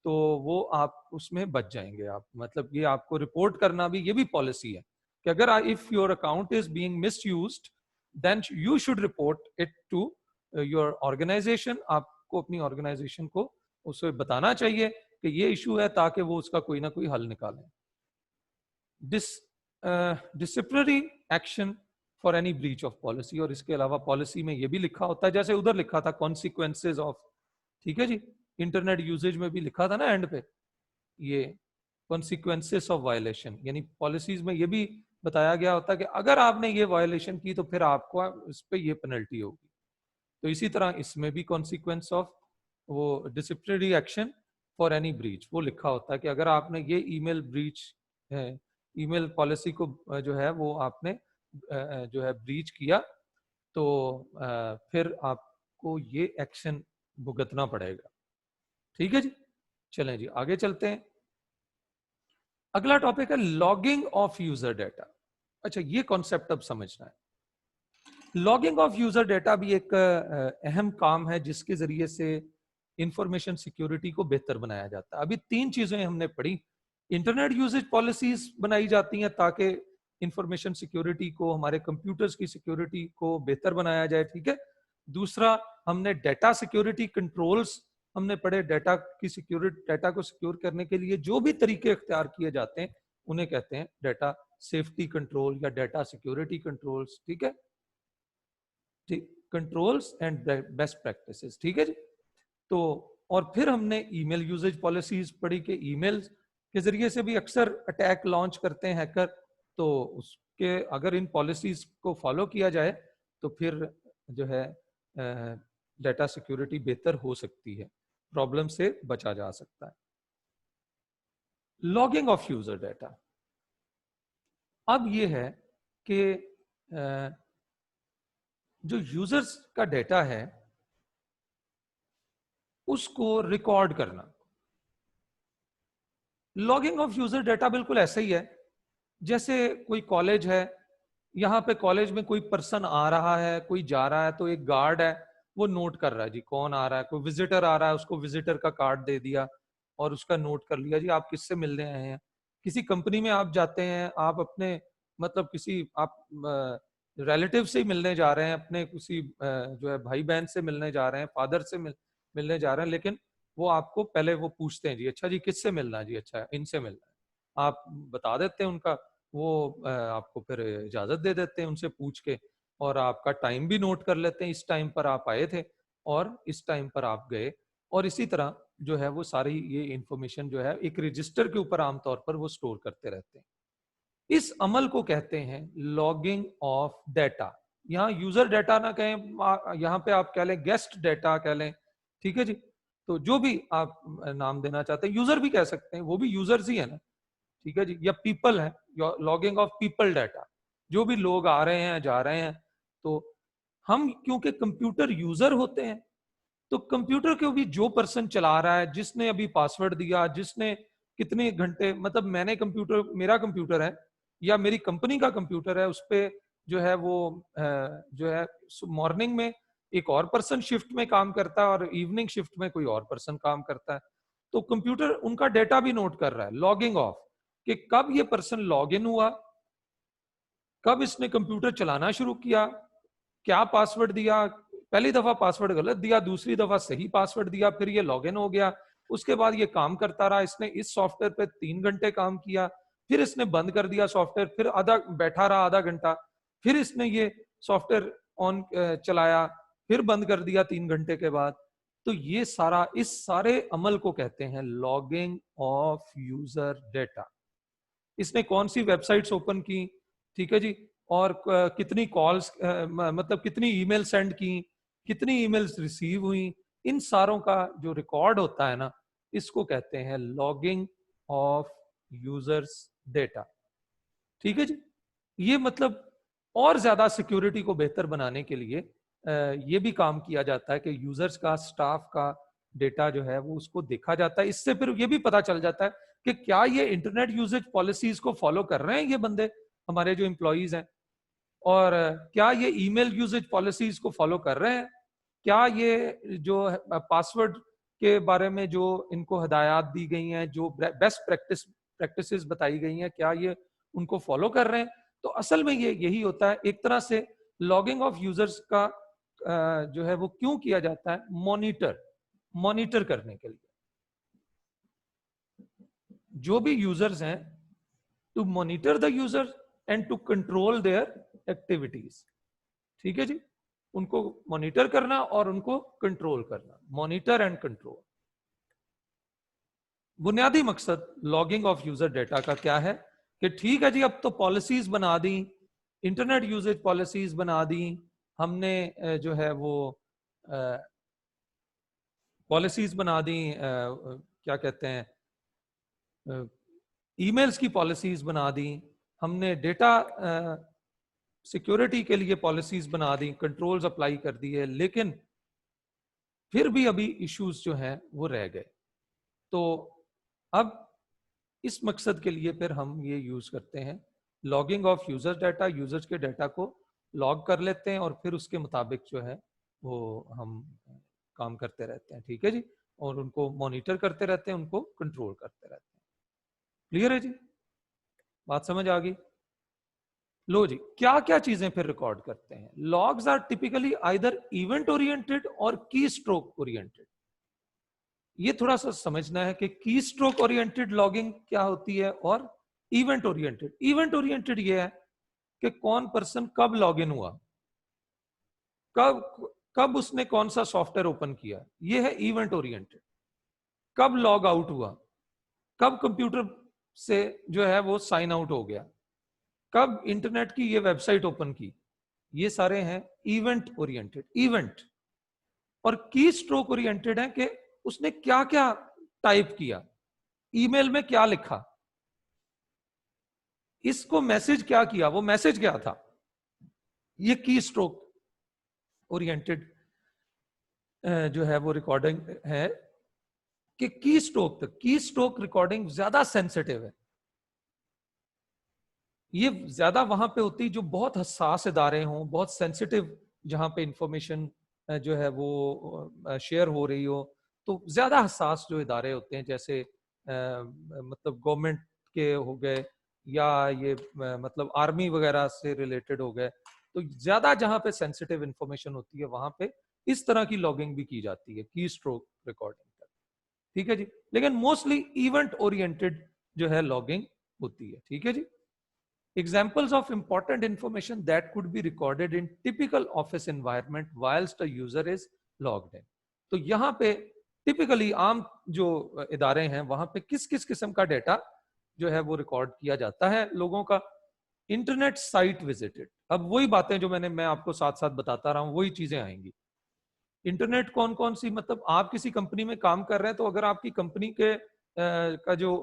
तो वो आप उसमें बच जाएंगे। आप, मतलब ये आपको रिपोर्ट करना भी, ये भी पॉलिसी है कि अगर if your account is being misused then you should report it to your organisation. आपको अपनी ऑर्गेनाइजेशन को उसे बताना चाहिए कि ये इशू है, ताकि वो उसका कोई ना कोई हल निकालें। Disciplinary action for any breach of policy, और इसके अलावा पॉलिसी में ये भी लिखा होता है, जैसे उधर लिखा था कॉन्सिक्वेंसेज ऑफ, ठीक है जी, इंटरनेट यूजेज में भी लिखा था ना एंड पे, ये कॉन्सिक्वेंसेस ऑफ वायलेशन, यानी पॉलिसीज में ये भी बताया गया होता है कि अगर आपने ये वायलेशन की तो फिर आपको इस पे ये पेनल्टी होगी। तो इसी तरह इसमें भी कॉन्सिक्वेंस ऑफ वो disciplinary action for any breach, वो लिखा होता है कि अगर आपने ये ईमेल ब्रीच है, ईमेल पॉलिसी को जो है वो आपने जो है ब्रीच किया, तो फिर आपको ये एक्शन भुगतना पड़ेगा। ठीक है जी, चलें जी आगे चलते हैं। अगला टॉपिक है लॉगिंग ऑफ यूजर डेटा। अच्छा, ये कॉन्सेप्ट अब समझना है। लॉगिंग ऑफ यूजर डेटा भी एक अहम काम है जिसके जरिए से इंफॉर्मेशन सिक्योरिटी को बेहतर बनाया जाता है। अभी 3 चीजें हमने पढ़ी। इंटरनेट यूजेज पॉलिसीज बनाई जाती हैं ताकि इंफॉर्मेशन सिक्योरिटी को, हमारे कंप्यूटर्स की सिक्योरिटी को बेहतर बनाया जाए। ठीक है। दूसरा, हमने डेटा सिक्योरिटी कंट्रोल्स हमने पढ़े। डेटा की सिक्योरिटी, डेटा को सिक्योर करने के लिए जो भी तरीके इख्तियार किए जाते हैं उन्हें कहते हैं डेटा सेफ्टी कंट्रोल या डेटा सिक्योरिटी कंट्रोल्स। ठीक है, कंट्रोल्स एंड बेस्ट प्रैक्टिसेस। ठीक है जी। तो और फिर हमने ईमेल यूजेज पॉलिसीज पढ़ी कि ईमेल के जरिए से भी अक्सर अटैक लॉन्च करते हैं हैकर। तो उसके अगर इन पॉलिसीज को फॉलो किया जाए तो फिर जो है डेटा सिक्योरिटी बेहतर हो सकती है, प्रॉब्लम से बचा जा सकता है। लॉगिंग ऑफ यूजर डेटा, अब ये है कि जो यूजर्स का डेटा है उसको रिकॉर्ड करना। लॉगिंग ऑफ यूजर डेटा बिल्कुल ऐसा ही है जैसे कोई कॉलेज है, यहां पे कॉलेज में कोई पर्सन आ रहा है, कोई जा रहा है, तो एक गार्ड है वो नोट कर रहा है जी कौन आ रहा है। कोई विजिटर आ रहा है, उसको विजिटर का कार्ड दे दिया और उसका नोट कर लिया जी आप किससे मिलने आए हैं। किसी कंपनी में आप जाते हैं, आप अपने मतलब किसी आप रिलेटिव से ही मिलने जा रहे हैं, अपने किसी जो है भाई बहन से मिलने जा रहे हैं, फादर से मिलने जा रहे हैं, लेकिन वो आपको पहले वो पूछते हैं जी अच्छा जी किससे मिलना है जी, अच्छा इनसे मिलना है, आप बता देते हैं उनका, वो आपको फिर इजाजत दे देते हैं उनसे पूछ के, और आपका टाइम भी नोट कर लेते हैं, इस टाइम पर आप आए थे और इस टाइम पर आप गए। और इसी तरह जो है वो सारी ये इंफॉर्मेशन जो है एक रजिस्टर के ऊपर आमतौर पर वो स्टोर करते रहते हैं। इस अमल को कहते हैं लॉगिंग ऑफ डेटा। यहाँ यूजर डेटा ना कहें, यहाँ पे आप कह लें गेस्ट डेटा कह लें। ठीक है जी, तो जो भी आप नाम देना चाहते हैं, यूजर भी कह सकते हैं, वो भी यूजर्स ही है ना। ठीक है जी, या पीपल है, लॉगिंग ऑफ पीपल डाटा, जो भी लोग आ रहे हैं जा रहे हैं। तो हम क्योंकि कंप्यूटर यूजर होते हैं, तो कंप्यूटर को भी जो पर्सन चला रहा है, जिसने अभी पासवर्ड दिया, जिसने कितने घंटे, मतलब मैंने कंप्यूटर, मेरा कंप्यूटर है या मेरी कंपनी का कंप्यूटर है, उस पर जो है वो जो है मॉर्निंग में एक और पर्सन शिफ्ट में काम करता है और इवनिंग शिफ्ट में कोई और पर्सन काम करता है। तो कंप्यूटर उनका डेटा भी नोट कर रहा है, लॉगिंग ऑफ, कि कब ये पर्सन लॉग इन हुआ, कब इसने कंप्यूटर चलाना शुरू किया, क्या पासवर्ड दिया, पहली दफा पासवर्ड गलत दिया, दूसरी दफा सही पासवर्ड दिया, फिर ये लॉग इन हो गया, उसके बाद ये काम करता रहा, इसने इस सॉफ्टवेयर पे 3 घंटे काम किया, फिर इसने बंद कर दिया सॉफ्टवेयर, फिर आधा बैठा रहा आधा घंटा, फिर इसने ये सॉफ्टवेयर ऑन चलाया, फिर बंद कर दिया 3 घंटे के बाद। तो ये सारा, इस सारे अमल को कहते हैं लॉगिंग ऑफ यूजर डेटा। इसने कौन सी वेबसाइट्स ओपन की, ठीक है जी, और कितनी कॉल्स, मतलब कितनी ईमेल सेंड की, कितनी ईमेल्स रिसीव हुई, इन सारों का जो रिकॉर्ड होता है ना, इसको कहते हैं लॉगिंग ऑफ यूजर्स डेटा। ठीक है जी, ये मतलब और ज्यादा सिक्योरिटी को बेहतर बनाने के लिए ये भी काम किया जाता है कि यूजर्स का, स्टाफ का डेटा जो है वो उसको देखा जाता है। इससे फिर ये भी पता चल जाता है कि क्या ये इंटरनेट यूजेज पॉलिसीज को फॉलो कर रहे हैं ये बंदे, हमारे जो एम्प्लॉइज हैं, और क्या ये ईमेल यूजेज पॉलिसीज को फॉलो कर रहे हैं, क्या ये जो पासवर्ड के बारे में जो इनको हदायत दी गई हैं, जो बेस्ट प्रैक्टिसेस बताई गई हैं, क्या ये उनको फॉलो कर रहे हैं। तो असल में ये यही होता है एक तरह से लॉगिंग ऑफ यूजर्स का जो है वो क्यों किया जाता है, मॉनिटर करने के लिए जो भी यूजर्स हैं, to monitor the users and to control their activities. ठीक है जी, उनको मॉनिटर करना और उनको कंट्रोल करना, मॉनिटर एंड कंट्रोल। बुनियादी मकसद लॉगिंग ऑफ यूजर डेटा का क्या है कि ठीक है जी, अब तो पॉलिसीज बना दी, इंटरनेट यूजेज पॉलिसीज बना दी हमने, जो है वो पॉलिसीज बना दी, क्या कहते हैं, ईमेल्स की पॉलिसीज बना दी, हमने डेटा सिक्योरिटी के लिए पॉलिसीज बना दी, कंट्रोल्स अप्लाई कर दिए, लेकिन फिर भी अभी इश्यूज जो हैं वो रह गए। तो अब इस मकसद के लिए फिर हम ये यूज करते हैं logging off users data, users के डाटा को लॉग कर लेते हैं और फिर उसके मुताबिक जो है वो हम काम करते रहते हैं, ठीक है जी, और उनको मॉनिटर करते रहते हैं, उनको कंट्रोल करते रहते हैं। क्लियर है जी, बात समझ आ गई? लो जी, क्या क्या चीजें फिर रिकॉर्ड करते हैं? Logs are typically either event oriented और की स्ट्रोक ओरिएंटेड। ये थोड़ा सा समझना है कि की स्ट्रोक ओरिएंटेड लॉगिंग क्या होती है और इवेंट ओरिएंटेड। इवेंट ओरिएंटेड ये है कि कौन पर्सन कब लॉग इन हुआ, कब कब उसने कौन सा सॉफ्टवेयर ओपन किया, ये है इवेंट ओरिएंटेड। कब लॉग आउट हुआ, कब कंप्यूटर से जो है वो साइन आउट हो गया, कब इंटरनेट की ये वेबसाइट ओपन की, ये सारे हैं इवेंट ओरिएंटेड इवेंट। और की स्ट्रोक ओरिएंटेड है कि उसने क्या क्या टाइप किया, ईमेल में क्या लिखा, इसको मैसेज क्या किया, वो मैसेज क्या था। ये की स्ट्रोक ओरिएंटेड जो है वो रिकॉर्डिंग है कि की स्ट्रोक तक, की स्ट्रोक रिकॉर्डिंग ज्यादा सेंसिटिव है। ये ज्यादा वहां पे होती जो बहुत हसास इदारे हों, बहुत सेंसिटिव, जहां पे इंफॉर्मेशन जो है वो शेयर हो रही हो, तो ज्यादा हसास जो इदारे होते हैं, जैसे मतलब गवर्नमेंट के हो गए या ये मतलब आर्मी वगैरह से रिलेटेड हो गए, तो ज्यादा जहां पे सेंसिटिव इंफॉर्मेशन होती है वहां पे इस तरह की लॉगिंग भी की जाती है, की स्ट्रोक रिकॉर्डिंग, ठीक है जी। लेकिन मोस्टली इवेंट ओरिएंटेड जो है लॉगिंग होती है, ठीक है जी। Examples of important information that could be recorded in typical office environment whilst a user is logged in. तो यहाँ पे टिपिकली आम जो इदारे हैं वहां पे किस किस किस्म का डेटा जो है वो रिकॉर्ड किया जाता है लोगों का। इंटरनेट साइट विजिटेड, अब वही बातें जो मैं आपको साथ साथ बताता रहा हूं वही चीजें आएंगी। इंटरनेट कौन कौन सी, मतलब आप किसी कंपनी में काम कर रहे हैं तो अगर आपकी कंपनी के का जो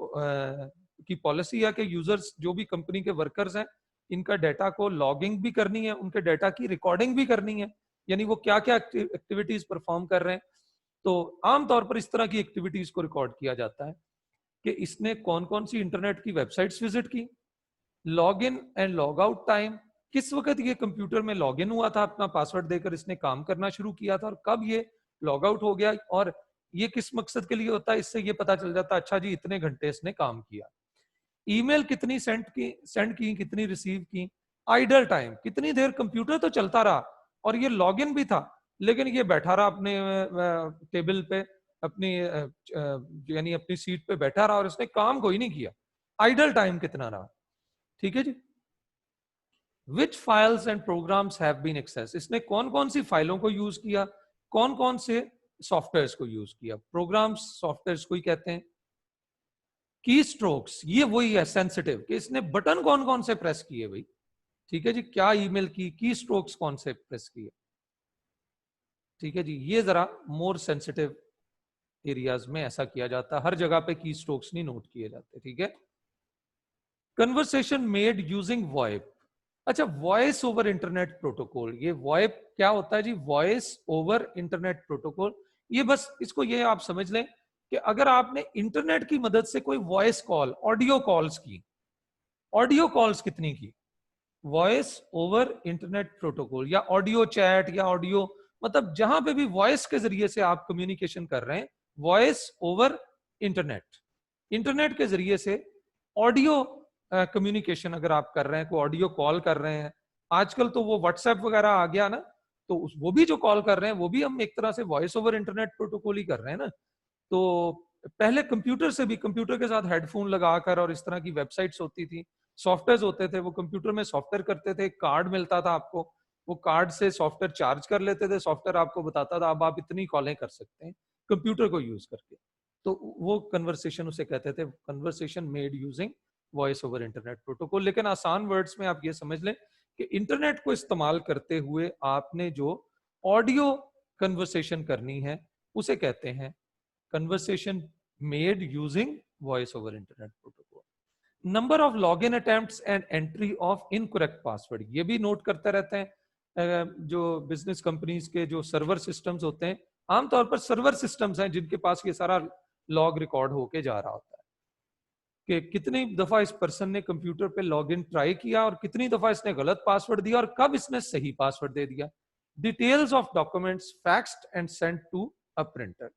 की पॉलिसी है कि यूजर्स जो भी कंपनी के वर्कर्स हैं इनका डाटा को लॉगिंग भी करनी है, उनके डाटा की रिकॉर्डिंग भी करनी है, यानी वो क्या क्या एक्टिविटीज परफॉर्म कर रहे हैं, तो आमतौर पर इस तरह की एक्टिविटीज को रिकॉर्ड किया जाता है कि इसने कौन कौन सी इंटरनेट की वेबसाइट्स विजिट की, log in and log out time, किस वक्त ये कंप्यूटर में लॉग इन हुआ था, अपना पासवर्ड देकर इसने काम करना शुरू किया था, और कब ये लॉग आउट हो गया, और ये किस मकसद के लिए होता है, इससे ये पता चल जाता है अच्छा जी इतने घंटे इसने काम किया। ईमेल कितनी सेंड की कितनी रिसीव की, आइडल टाइम कितनी देर कंप्यूटर तो चलता रहा और ये लॉग इन भी था लेकिन ये बैठा रहा अपने टेबल पे, अपनी यानी अपनी सीट पे बैठा रहा और इसने काम कोई नहीं किया, आइडल टाइम कितना रहा, ठीक है जी। Which files and programs have been access, इसने कौन कौन सी फाइलों को यूज किया, कौन कौन से सॉफ्टवेयर्स को यूज किया, प्रोग्राम्स सॉफ्टवेयर्स को ही कहते हैं। की स्ट्रोक्स, ये वही है सेंसिटिव कि इसने बटन कौन कौन से प्रेस किए भाई, ठीक है जी, क्या ईमेल की स्ट्रोक्स कौन से प्रेस किए, ठीक है जी। ये जरा मोर सेंसिटिव एरियाज में ऐसा किया जाता है, हर जगह पे की स्ट्रोक्स नहीं नोट किए जाते, ठीक है। कन्वर्सेशन मेड यूजिंग वॉइप, अच्छा वॉइस ओवर इंटरनेट प्रोटोकॉल, ये वॉइप क्या होता है जी, वॉइस ओवर इंटरनेट प्रोटोकॉल। ये बस इसको ये आप समझ लें कि अगर आपने इंटरनेट की मदद से कोई वॉइस कॉल, ऑडियो कॉल्स की, ऑडियो कॉल्स कितनी की, वॉइस ओवर इंटरनेट प्रोटोकॉल या ऑडियो चैट या ऑडियो, मतलब जहां पे भी वॉइस के जरिए से आप कम्युनिकेशन कर रहे हैं, वॉइस ओवर इंटरनेट, इंटरनेट के जरिए से ऑडियो कम्युनिकेशन अगर आप कर रहे हैं, कोई ऑडियो कॉल कर रहे हैं, आजकल तो वो व्हाट्सएप वगैरह आ गया ना, तो वो भी जो कॉल कर रहे हैं वो भी हम एक तरह से वॉइस ओवर इंटरनेट प्रोटोकॉल ही कर रहे हैं ना। तो पहले कंप्यूटर से भी, कंप्यूटर के साथ हेडफोन लगाकर और इस तरह की वेबसाइट्स होती थी, सॉफ्टवेयर होते थे, वो कंप्यूटर में सॉफ्टवेयर करते थे, कार्ड मिलता था आपको, वो कार्ड से सॉफ्टवेयर चार्ज कर लेते थे, सॉफ्टवेयर आपको बताता था अब आप इतनी कॉलें कर सकते हैं कंप्यूटर को यूज करके। तो वो कन्वर्सेशन उसे कहते थे, conversation made using voice over internet protocol. लेकिन आसान वर्ड्स में आप ये समझ लें कि इंटरनेट को इस्तेमाल करते हुए आपने जो ऑडियो कन्वर्सेशन करनी है उसे कहते हैं conversation made using voice over internet protocol. Number of log in attempts and entry of incorrect password, ये भी नोट करते रहते हैं जो बिजनेस कंपनीज के जो सर्वर सिस्टम्स होते हैं। आमतौर पर सर्वर सिस्टम्स हैं जिनके पास ये सारा लॉग रिकॉर्ड होके जा रहा होता है कि कितनी दफा इस पर्सन ने कंप्यूटर पे लॉग इन ट्राई किया और कितनी दफा इसने गलत पासवर्ड दिया और कब इसने सही पासवर्ड दे दिया। Details of documents faxed and sent to a printer.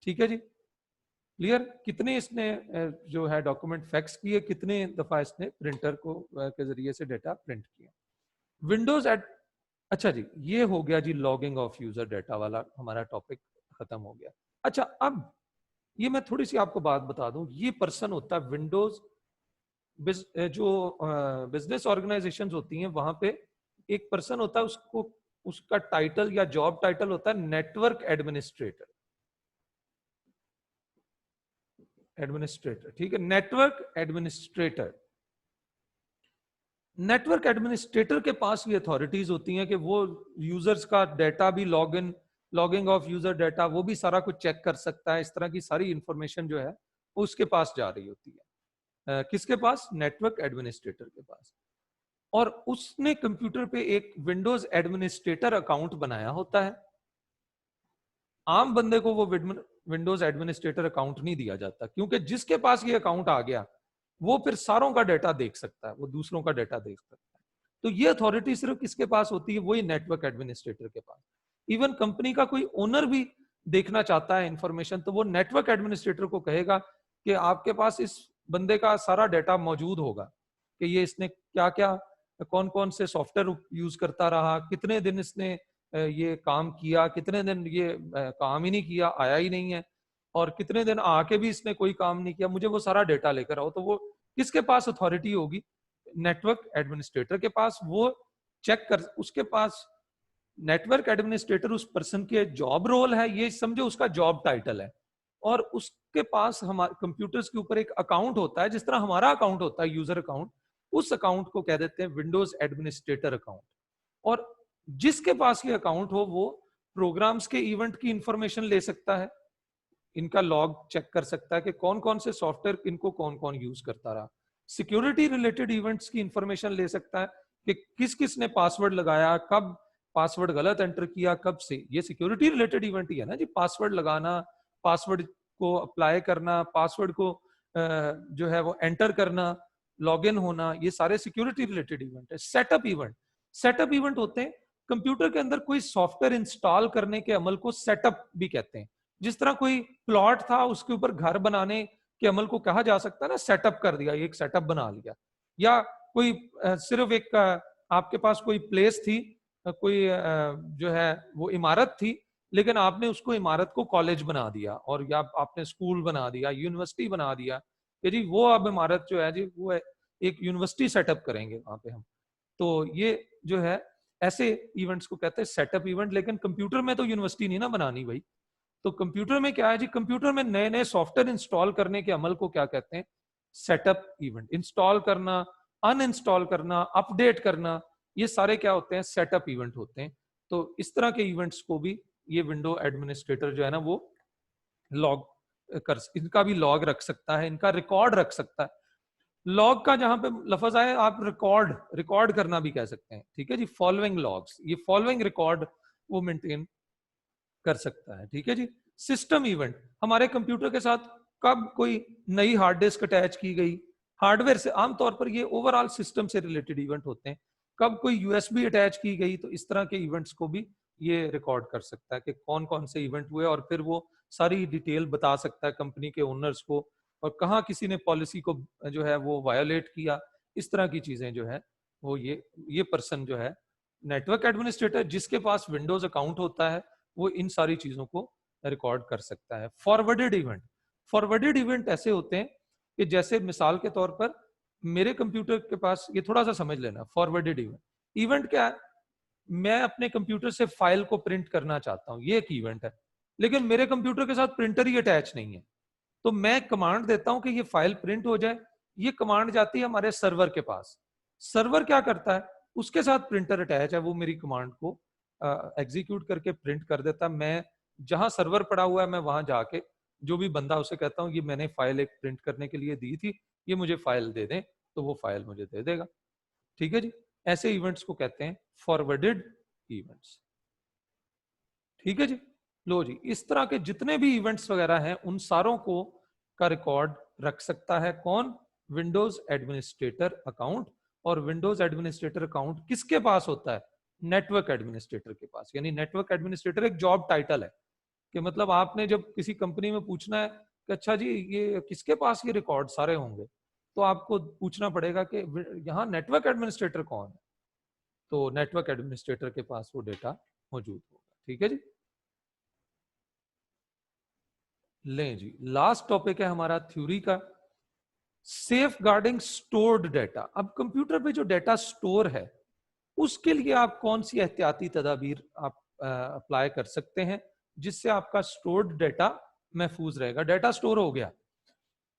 ठीक है जी, क्लियर? कितने इसने जो है डॉक्यूमेंट फैक्स किए, कितने दफा इसने प्रिंटर को के जरिए से डेटा प्रिंट किया। विंडोज एड, अच्छा जी, ये हो गया जी लॉगिंग ऑफ यूजर डेटा वाला हमारा टॉपिक खत्म हो गया। अच्छा, अब ये मैं थोड़ी सी आपको बात बता दूं, ये पर्सन होता है विंडोज जो बिजनेस ऑर्गेनाइजेशंस होती हैं वहां पे एक पर्सन होता है, उसको उसका टाइटल या जॉब टाइटल होता है नेटवर्क एडमिनिस्ट्रेटर। एडमिनिस्ट्रेटर, ठीक है, नेटवर्क एडमिनिस्ट्रेटर। नेटवर्क एडमिनिस्ट्रेटर के पास भी अथॉरिटीज होती हैं कि वो यूजर्स का डेटा भी लॉगिंग ऑफ यूजर डेटा वो भी सारा कुछ चेक कर सकता है। इस तरह की सारी इंफॉर्मेशन जो है वो उसके पास जा रही होती है। किसके पास? नेटवर्क एडमिनिस्ट्रेटर के पास। और उसने कंप्यूटर पे एक विंडोज एडमिनिस्ट्रेटर अकाउंट बनाया होता है। आम बंदे को वो विंडोज एडमिनिस्ट्रेटर अकाउंट नहीं दिया जाता, क्योंकि जिसके पास ये अकाउंट आ गया वो फिर सारों का डेटा देख सकता है, वो दूसरों का डेटा देख सकता है। तो ये अथॉरिटी सिर्फ किसके पास होती है? वही नेटवर्क एडमिनिस्ट्रेटर के पास। इवन कंपनी का कोई ओनर भी देखना चाहता है इंफॉर्मेशन, तो वो नेटवर्क एडमिनिस्ट्रेटर को कहेगा कि आपके पास इस बंदे का सारा डेटा मौजूद होगा कि ये इसने क्या क्या, कौन कौन से सॉफ्टवेयर यूज करता रहा, कितने दिन इसने ये काम किया, कितने दिन ये काम ही नहीं किया, आया ही नहीं है, और कितने दिन आके भी इसने कोई काम नहीं किया, मुझे वो सारा डेटा लेकर आओ। तो वो किसके पास अथॉरिटी होगी? नेटवर्क एडमिनिस्ट्रेटर के पास। वो चेक कर, उसके पास नेटवर्क एडमिनिस्ट्रेटर उस पर्सन के जॉब रोल है, ये समझो उसका जॉब टाइटल है, और उसके पास हमारे कंप्यूटर्स के ऊपर एक अकाउंट होता है, जिस तरह हमारा अकाउंट होता है यूजर अकाउंट, उस अकाउंट को कह देते हैं विंडोज एडमिनिस्ट्रेटर अकाउंट। और जिसके पास ये अकाउंट हो वो प्रोग्राम्स के इवेंट की इंफॉर्मेशन ले सकता है, इनका लॉग चेक कर सकता है कि कौन कौन से सॉफ्टवेयर इनको कौन कौन यूज करता रहा, सिक्योरिटी रिलेटेड इवेंट्स की इंफॉर्मेशन ले सकता है कि किस किस ने पासवर्ड लगाया, कब पासवर्ड गलत एंटर किया, कब से। ये सिक्योरिटी रिलेटेड इवेंट ही है ना जी, पासवर्ड लगाना, पासवर्ड को अप्लाई करना, पासवर्ड को जो है वो एंटर करना, लॉगिन होना, ये सारे सिक्योरिटी रिलेटेड इवेंट है। सेटअप इवेंट होते हैं कंप्यूटर के अंदर कोई सॉफ्टवेयर इंस्टॉल करने के अमल को सेटअप भी कहते हैं। जिस तरह कोई प्लॉट था उसके ऊपर घर बनाने के अमल को कहा जा सकता है ना, सेटअप कर दिया, एक सेटअप बना लिया। या कोई सिर्फ एक आपके पास कोई प्लेस थी, कोई जो है वो इमारत थी, लेकिन आपने उसको इमारत को कॉलेज बना दिया, और या आपने स्कूल बना दिया, यूनिवर्सिटी बना दिया कि जी वो अब इमारत जो है जी वो एक यूनिवर्सिटी सेटअप करेंगे वहां पे हम। तो ये जो है ऐसे इवेंट्स को कहते हैं सेटअप इवेंट। लेकिन कंप्यूटर में तो यूनिवर्सिटी नहीं ना बनानी भाई। तो कंप्यूटर में क्या है जी, कंप्यूटर में नए नए सॉफ्टवेयर इंस्टॉल करने के अमल को क्या कहते हैं? Setup event. इंस्टॉल करना, अनइंस्टॉल करना, अपडेट करना, ये सारे क्या होते हैं? सेटअप इवेंट होते हैं। तो इस तरह के इवेंट्स को भी ये विंडो एडमिनिस्ट्रेटर जो है ना वो लॉग इनका भी लॉग रख सकता है, इनका रिकॉर्ड रख सकता है। लॉग का जहां पे लफज आए, आप रिकॉर्ड करना भी कह सकते हैं। ठीक है जी, फॉलोइंग लॉग्स, ये फॉलोइंग रिकॉर्ड वो मेंटेन कर सकता है। ठीक है जी। सिस्टम इवेंट, हमारे कंप्यूटर के साथ कब कोई नई हार्ड डिस्क अटैच की गई, हार्डवेयर से, आमतौर पर ये ओवरऑल सिस्टम से रिलेटेड इवेंट होते हैं। कब कोई यूएसबी अटैच की गई, तो इस तरह के इवेंट्स को भी ये रिकॉर्ड कर सकता है कि कौन कौन से इवेंट हुए, और फिर वो सारी डिटेल बता सकता है कंपनी के ओनर्स को, और कहाँ किसी ने पॉलिसी को जो है वो वायोलेट किया। इस तरह की चीजें जो है वो ये पर्सन जो है नेटवर्क एडमिनिस्ट्रेटर, जिसके पास विंडोज अकाउंट होता है, वो इन सारी चीजों को रिकॉर्ड कर सकता है। फॉरवर्डेड इवेंट ऐसे होते हैं कि जैसे मिसाल के तौर पर मेरे कंप्यूटर के पास, ये थोड़ा सा समझ लेना, फॉरवर्डेड इवेंट क्या है? मैं अपने कंप्यूटर से फाइल को प्रिंट करना चाहता हूं, ये एक इवेंट है, लेकिन मेरे कंप्यूटर के साथ प्रिंटर ही अटैच नहीं है। तो मैं कमांड देता हूं कि ये फाइल प्रिंट हो जाए, ये कमांड जाती है हमारे सर्वर के पास। सर्वर क्या करता है? उसके साथ प्रिंटर अटैच है, वो मेरी कमांड को एग्जीक्यूट करके प्रिंट कर देता। मैं जहां सर्वर पड़ा हुआ है मैं वहां जाके जो भी बंदा उसे कहता हूँ ये मैंने फाइल एक प्रिंट करने के लिए दी थी, ये मुझे फाइल दे दें, तो वो फाइल मुझे दे देगा। ठीक है जी। ऐसे इवेंट्स को कहते हैं फॉरवर्डेड इवेंट्स। ठीक है जी। लो जी, इस तरह के जितने भी इवेंट्स वगैरह हैं उन सारों को का रिकॉर्ड रख सकता है कौन? Windows administrator account. और विंडोज एडमिनिस्ट्रेटर अकाउंट किसके पास होता है? नेटवर्क एडमिनिस्ट्रेटर के पास। यानी नेटवर्क एडमिनिस्ट्रेटर एक जॉब टाइटल है कि मतलब आपने जब किसी कंपनी में पूछना है कि अच्छा जी ये किसके पास ये रिकॉर्ड सारे होंगे, तो आपको पूछना पड़ेगा कि यहाँ नेटवर्क एडमिनिस्ट्रेटर कौन है, तो नेटवर्क एडमिनिस्ट्रेटर के पास वो डेटा मौजूद होगा। ठीक है जी। लें जी, लास्ट टॉपिक है हमारा थ्योरी का, सेफ गार्डिंग स्टोर्ड डेटा। अब कंप्यूटर पे जो डेटा स्टोर है उसके लिए आप कौन सी एहतियाती तदाबीर आप अप्लाई कर सकते हैं जिससे आपका स्टोर्ड डेटा महफूज रहेगा। डेटा स्टोर हो गया,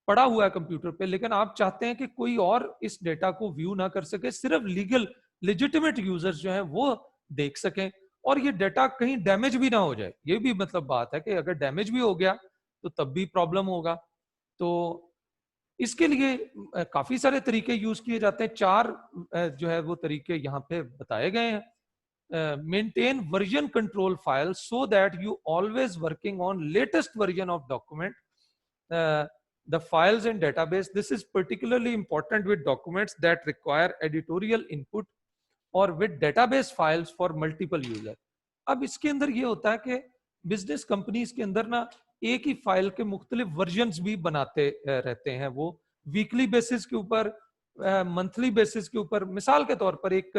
पड़ा हुआ है कंप्यूटर पे, लेकिन आप चाहते हैं कि कोई और इस डेटा को व्यू ना कर सके, सिर्फ लीगल लेजिटिमेट यूजर्स जो हैं वो देख सकें, और ये डेटा कहीं डैमेज भी ना हो जाए। ये भी मतलब बात है कि अगर डैमेज भी हो गया तो तब भी प्रॉब्लम होगा। तो इसके लिए काफी सारे तरीके यूज किए जाते हैं। चार जो है वो तरीके यहाँ पे बताए गए हैं। Maintain version control file so that you always working on latest version of document the files in database. This is particularly important with documents that require editorial input or with database files for multiple user. अब इसके अंदर ये होता है कि बिजनेस कंपनीज के अंदर ना एक ही फाइल के मुख्तलिफ वर्जन्स भी बनाते रहते हैं, वो वीकली बेसिस के ऊपर, मंथली बेसिस के ऊपर। मिसाल के तौर पर एक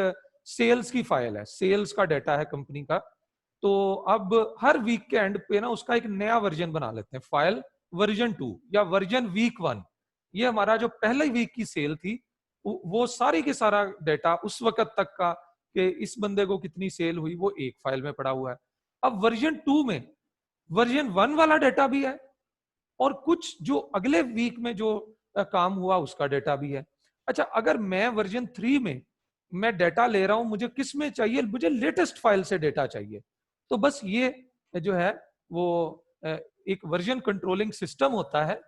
सेल्स की फाइल है, सेल्स का डाटा है कंपनी का, तो अब हर वीक के एंड पे ना उसका एक नया वर्जन बना लेते हैं, फाइल वर्जन 2 या वर्जन वीक 1। ये हमारा जो पहले वीक की सेल थी वो सारी के सारा डेटा उस वक्त तक का कि इस बंदे को कितनी सेल हुई वो एक फाइल में पड़ा हुआ है। अब वर्जन 2 में वर्जन 1 वाला डेटा भी है और कुछ जो अगले वीक में जो काम हुआ उसका डेटा भी है। अच्छा, अगर मैं वर्जन 3 में मैं डेटा ले रहा हूं, मुझे किस में चाहिए? मुझे लेटेस्ट फाइल से डेटा चाहिए। तो बस ये जो है वो एक वर्जन कंट्रोलिंग सिस्टम होता है,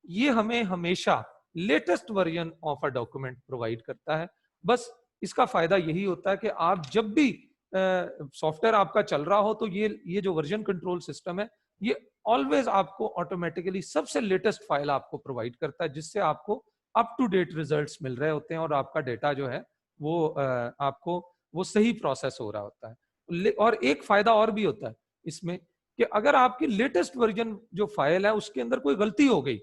ये हमें हमेशा latest version of a document provide करता है। बस इसका फायदा यही होता है कि आप जब भी सॉफ्टवेयर आपका चल रहा हो तो ये जो वर्जन कंट्रोल सिस्टम है ये ऑलवेज आपको ऑटोमेटिकली सबसे लेटेस्ट फाइल आपको प्रोवाइड करता है, जिससे आपको अप टू डेट रिजल्ट्स मिल रहे होते हैं और आपका डेटा जो है वो आपको वो सही प्रोसेस हो रहा होता है। और एक फायदा और भी होता है इसमें कि अगर आपकी लेटेस्ट वर्जन जो फाइल है उसके अंदर कोई गलती हो गई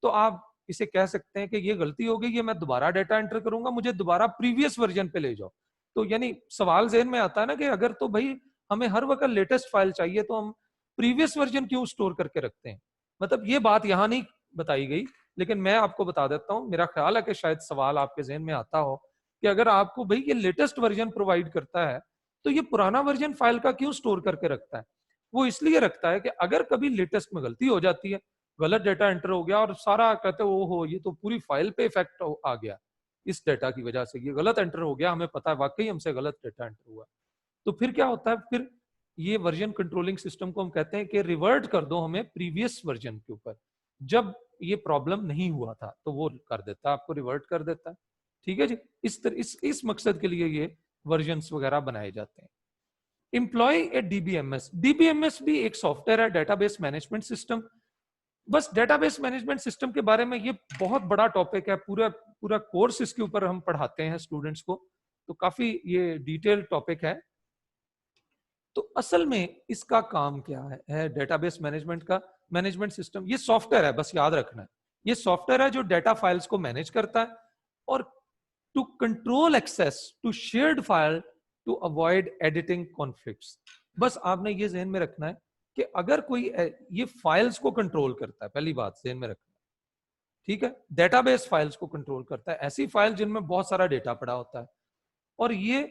तो आप इसे कह सकते हैं कि ये गलती हो गई, ये मैं दोबारा डेटा एंटर करूंगा, मुझे दोबारा प्रीवियस वर्जन पे ले जाओ। तो यानी सवाल ज़हन में आता है ना कि अगर तो भाई हमें हर वक्त लेटेस्ट फाइल चाहिए तो हम प्रीवियस वर्जन क्यों स्टोर करके रखते हैं? मतलब ये बात यहां नहीं बताई गई, लेकिन मैं आपको बता देता हूं, मेरा ख्याल है कि शायद सवाल आपके ज़हन में आता हो कि अगर आपको भाई ये लेटेस्ट वर्जन प्रोवाइड करता है तो ये पुराना वर्जन फाइल का क्यों स्टोर करके रखता है? वो इसलिए रखता है कि अगर कभी लेटेस्ट में गलती हो जाती है, गलत डेटा एंटर हो गया और सारा कहते हैं ओहो ये तो पूरी फाइल पे इफेक्ट आ गया इस डेटा की वजह से, ये गलत एंटर हो गया, हमें पता है वाकई हमसे गलत डेटा एंटर हुआ, तो फिर क्या होता है? फिर ये वर्जन कंट्रोलिंग सिस्टम को हम कहते हैं कि रिवर्ट कर दो हमें प्रीवियस वर्जन के ऊपर, जब ये प्रॉब्लम नहीं हुआ था तो वो कर देता है, आपको रिवर्ट कर देता है। ठीक है जी। इस मकसद के लिए ये वर्जन्स वगैरह बनाए जाते हैं। एम्प्लॉय ए डीबीएमएस। डीबीएमएस भी एक सॉफ्टवेयर है, डेटाबेस मैनेजमेंट सिस्टम। बस डेटाबेस मैनेजमेंट सिस्टम के बारे में ये बहुत बड़ा टॉपिक है, पूरा पूरा कोर्स इसके ऊपर हम पढ़ाते हैं स्टूडेंट्स को, तो काफी ये डिटेल टॉपिक है। तो असल में इसका काम क्या है डेटाबेस मैनेजमेंट का मैनेजमेंट सिस्टम? ये सॉफ्टवेयर है, बस याद रखना है, ये सॉफ्टवेयर है जो डेटा फाइल्स को मैनेज करता है और to control access to shared file to avoid editing conflicts. बस आपने ये ज़हन में रखना है कि अगर कोई ये फाइल्स को कंट्रोल करता है, पहली बात ज़हन में रखना, ठीक है? डेटाबेस फाइल्स को कंट्रोल करता है, ऐसी फाइल जिनमें बहुत सारा डेटा पड़ा होता है, और ये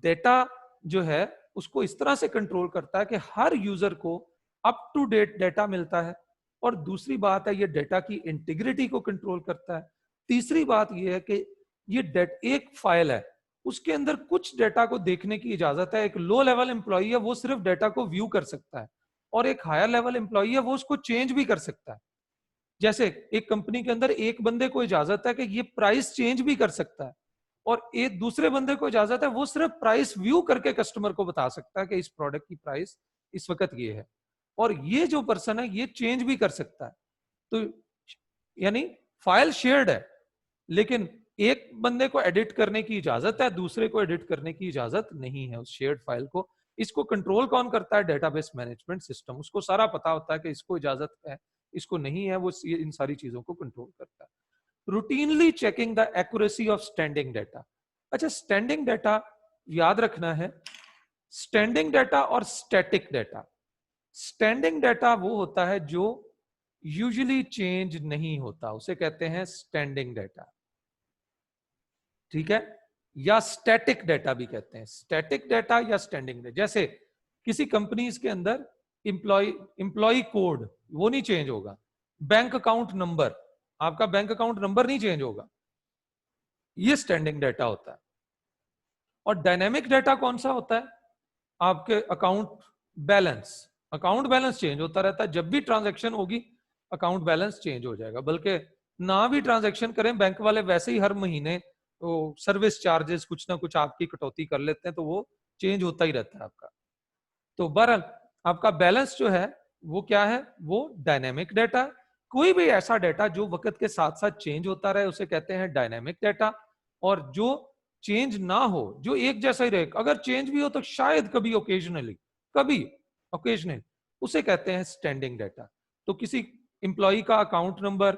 डेटा जो है उसको इस तरह से कंट्रोल करता है कि हर यूजर को अप टू डेट डेटा मिलता है। और दूसरी बात है ये डेटा की इंटीग्रिटी को कंट्रोल करता है। तीसरी बात ये है कि ये एक फाइल है उसके अंदर कुछ डेटा को देखने की इजाजत है, एक लो लेवल एम्प्लॉई है वो सिर्फ डेटा को व्यू कर सकता है और एक हायर लेवल एम्प्लॉई है वो उसको चेंज भी कर सकता है। जैसे एक कंपनी के अंदर एक बंदे को इजाजत है कि ये प्राइस चेंज भी कर सकता है, और एक दूसरे बंदे को इजाजत है वो सिर्फ प्राइस व्यू करके कस्टमर को बता सकता है कि इस प्रोडक्ट की प्राइस इस वक्त ये है, और ये जो पर्सन है ये चेंज भी कर सकता है। तो यानी फाइल शेयर्ड है, लेकिन एक बंदे को एडिट करने की इजाजत है, दूसरे को एडिट करने की इजाजत नहीं है उस शेयर्ड फाइल को। इसको कंट्रोल कौन करता है? Database management system. उसको सारा पता होता है कि इसको इजाजत है, इसको नहीं है, वो इन सारी चीजों को कंट्रोल करता है। Routinely checking the accuracy of standing data. अच्छा, स्टैंडिंग डाटा याद रखना है, स्टैंडिंग डाटा और स्टैटिक डाटा। स्टैंडिंग डाटा वो होता है जो यूजुअली चेंज नहीं होता, उसे कहते हैं स्टैंडिंग डाटा, ठीक है, या स्टैटिक डाटा भी कहते हैं। स्टैटिक डाटा या स्टैंडिंग डाटा, जैसे किसी कंपनीज के अंदर इंप्लॉय कोड वो नहीं चेंज होगा, बैंक अकाउंट नंबर, आपका बैंक अकाउंट नंबर नहीं चेंज होगा, ये स्टैंडिंग डाटा होता है। और डायनेमिक डाटा कौन सा होता है? आपके अकाउंट बैलेंस चेंज होता रहता है, जब भी ट्रांजैक्शन होगी अकाउंट बैलेंस चेंज हो जाएगा, बल्कि ना भी ट्रांजैक्शन करें बैंक वाले वैसे ही हर महीने तो सर्विस चार्जेस कुछ ना कुछ आपकी कटौती कर लेते हैं, तो वो चेंज होता ही रहता है आपका। तो बहरहाल आपका बैलेंस जो है वो क्या है? वो डायनेमिक डाटा। कोई भी ऐसा डाटा जो वक्त के साथ साथ चेंज होता रहे उसे कहते हैं डायनेमिक डाटा, और जो चेंज ना हो, जो एक जैसा ही रहे, अगर चेंज भी हो तो शायद कभी ओकेजनली उसे कहते हैं स्टैंडिंग डाटा। तो किसी इंप्लॉय का अकाउंट नंबर,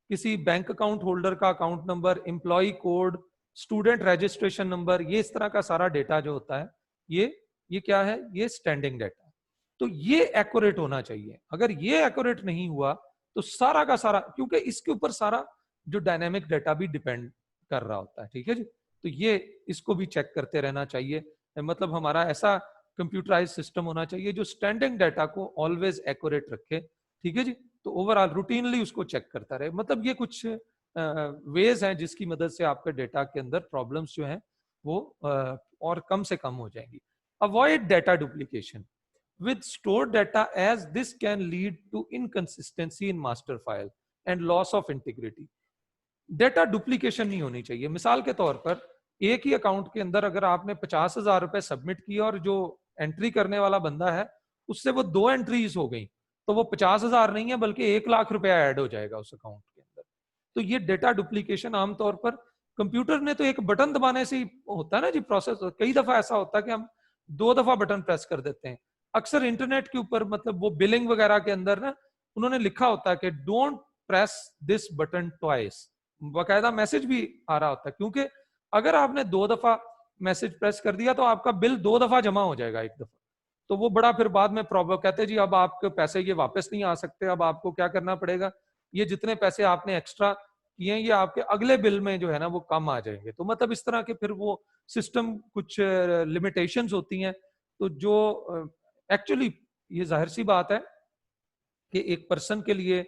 किसी बैंक अकाउंट होल्डर का account number, employee code, student registration number, ये इस तरह का सारा डेटा जो होता है ये क्या है? ये स्टैंडिंग डाटा। तो ये एक्यूरेट होना चाहिए। अगर ये एक्यूरेट नहीं हुआ तो सारा का सारा, क्योंकि इसके ऊपर सारा जो डायनेमिक डाटा भी डिपेंड कर रहा होता है, ठीक है जी। तो ये इसको भी चेक करते रहना चाहिए, मतलब हमारा ऐसा कंप्यूटराइज सिस्टम होना चाहिए जो स्टैंडिंग डाटा को ऑलवेज एक्यूरेट रखे, ठीक है जी। तो ओवरऑल रूटीनली उसको चेक करता रहे। मतलब ये कुछ वेज हैं जिसकी मदद से आपके डेटा के अंदर प्रॉब्लम्स जो हैं वो और कम से कम हो जाएंगी। Avoid data duplication with stored data, as this can lead to inconsistency in master file and loss of integrity. Data duplication नहीं होनी चाहिए। मिसाल के तौर पर एक ही अकाउंट के अंदर अगर आपने 50,000 रुपए सबमिट किया और जो एंट्री करने वाला बंदा है उससे वो 2 एंट्रीज हो गई, तो वो 50,000 नहीं है बल्कि 1 लाख रुपया ऐड हो जाएगा उस अकाउंट के अंदर। तो ये डेटा डुप्लीकेशन आमतौर पर कंप्यूटर ने तो एक बटन दबाने से ही होता है ना जी प्रोसेस। कई दफा ऐसा होता है कि हम 2 दफा बटन प्रेस कर देते हैं। अक्सर इंटरनेट के ऊपर, मतलब वो बिलिंग वगैरह के अंदर ना उन्होंने लिखा होता है कि don't press this button twice, बाकायदा मैसेज भी आ रहा होता है, क्योंकि अगर आपने 2 दफा मैसेज प्रेस कर दिया तो आपका बिल 2 दफा जमा हो जाएगा एक दफा। तो वो बड़ा फिर बाद में प्रॉब्लम, कहते हैं जी अब आपके पैसे ये वापस नहीं आ सकते, अब आपको क्या करना पड़ेगा, ये जितने पैसे आपने एक्स्ट्रा किए हैं ये आपके अगले बिल में जो है ना वो कम आ जाएंगे। तो मतलब इस तरह के फिर वो सिस्टम कुछ लिमिटेशंस होती हैं। तो जो एक्चुअली ये जाहिर सी बात है कि एक पर्सन के लिए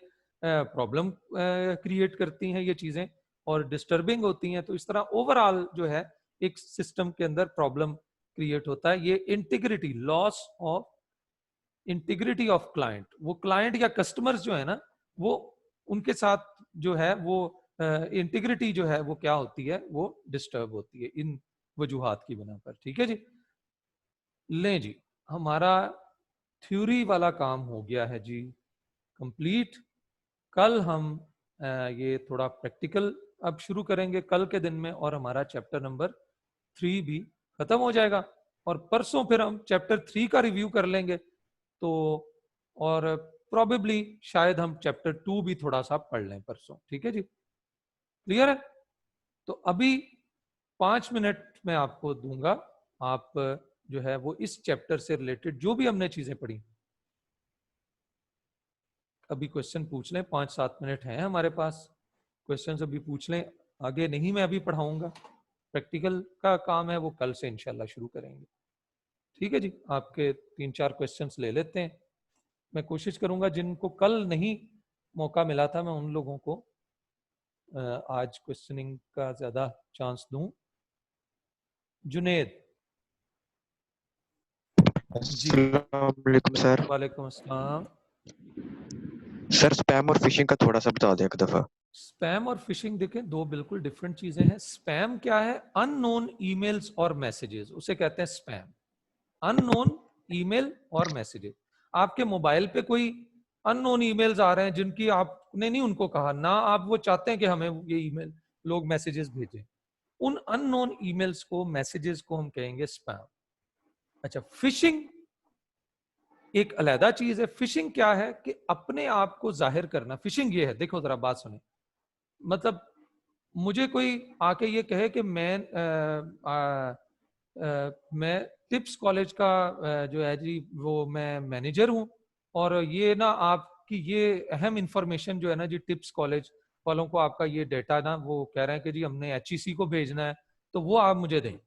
प्रॉब्लम क्रिएट करती हैं ये चीजें और डिस्टर्बिंग होती हैं। तो इस तरह ओवरऑल जो है एक सिस्टम के अंदर प्रॉब्लम क्रिएट होता है। ये integrity, loss of integrity of client, वो क्लाइंट या कस्टमर्स जो है ना वो उनके साथ जो है वो इंटीग्रिटी जो है वो क्या होती है, वो डिस्टर्ब होती है इन वजूहात की बिना पर, ठीक है जी। लें जी, हमारा थ्योरी वाला काम हो गया है जी कंप्लीट। कल हम ये थोड़ा प्रैक्टिकल अब शुरू करेंगे कल के दिन में, और हमारा चैप्टर नंबर 3 भी खत्म हो जाएगा। और परसों फिर हम चैप्टर 3 का रिव्यू कर लेंगे। तो और प्रोबेबली शायद हम चैप्टर 2 भी थोड़ा सा पढ़ लें परसों, ठीक है जी। क्लियर है? तो अभी 5 मिनट में आपको दूंगा, आप जो है वो इस चैप्टर से रिलेटेड जो भी हमने चीजें पढ़ी अभी क्वेश्चन पूछ लें। 5-7 मिनट हैं हमारे पास, क्वेश्चन अभी पूछ लें। आगे नहीं मैं अभी पढ़ाऊंगा, प्रैक्टिकल का काम है वो कल से इंशाल्लाह शुरू करेंगे, ठीक है जी। आपके 3-4 क्वेश्चंस ले लेते हैं। मैं कोशिश करूंगा जिनको कल नहीं मौका मिला था मैं उन लोगों को आज क्वेश्चनिंग का ज्यादा चांस दूं। जुनेद, जी अस्सलाम वालेकुम सर। वालेकुम अस्सलाम। सर स्पैम और फिशिंग का थोड़ा सा बता दें एक दफा। स्पैम और फिशिंग देखें, दो बिल्कुल डिफरेंट चीजें हैं। स्पैम क्या है? अननोन ईमेल्स और मैसेजेस, उसे कहते हैं स्पैम। अननोन ईमेल और मैसेजेस, आपके मोबाइल पे कोई अननोन ईमेल्स आ रहे हैं जिनकी आपने नहीं उनको कहा ना, आप वो चाहते हैं कि हमें ये ईमेल लोग मैसेजेस भेजें, उन अननोन ईमेल्स को मैसेजेस को हम कहेंगे स्पैम। अच्छा, फिशिंग एक अलहदा चीज है। फिशिंग क्या है कि अपने आप को जाहिर करना। फिशिंग ये है, देखो जरा बात सुने, मतलब मुझे कोई आके ये कहे कि मैं टिप्स कॉलेज का जो है जी वो मैं मैनेजर हूं, और ये ना आपकी ये अहम इंफॉर्मेशन जो है ना जी, टिप्स कॉलेज वालों को आपका ये डेटा ना वो कह रहे हैं कि जी हमने एचईसी को भेजना है, तो वो आप मुझे दें।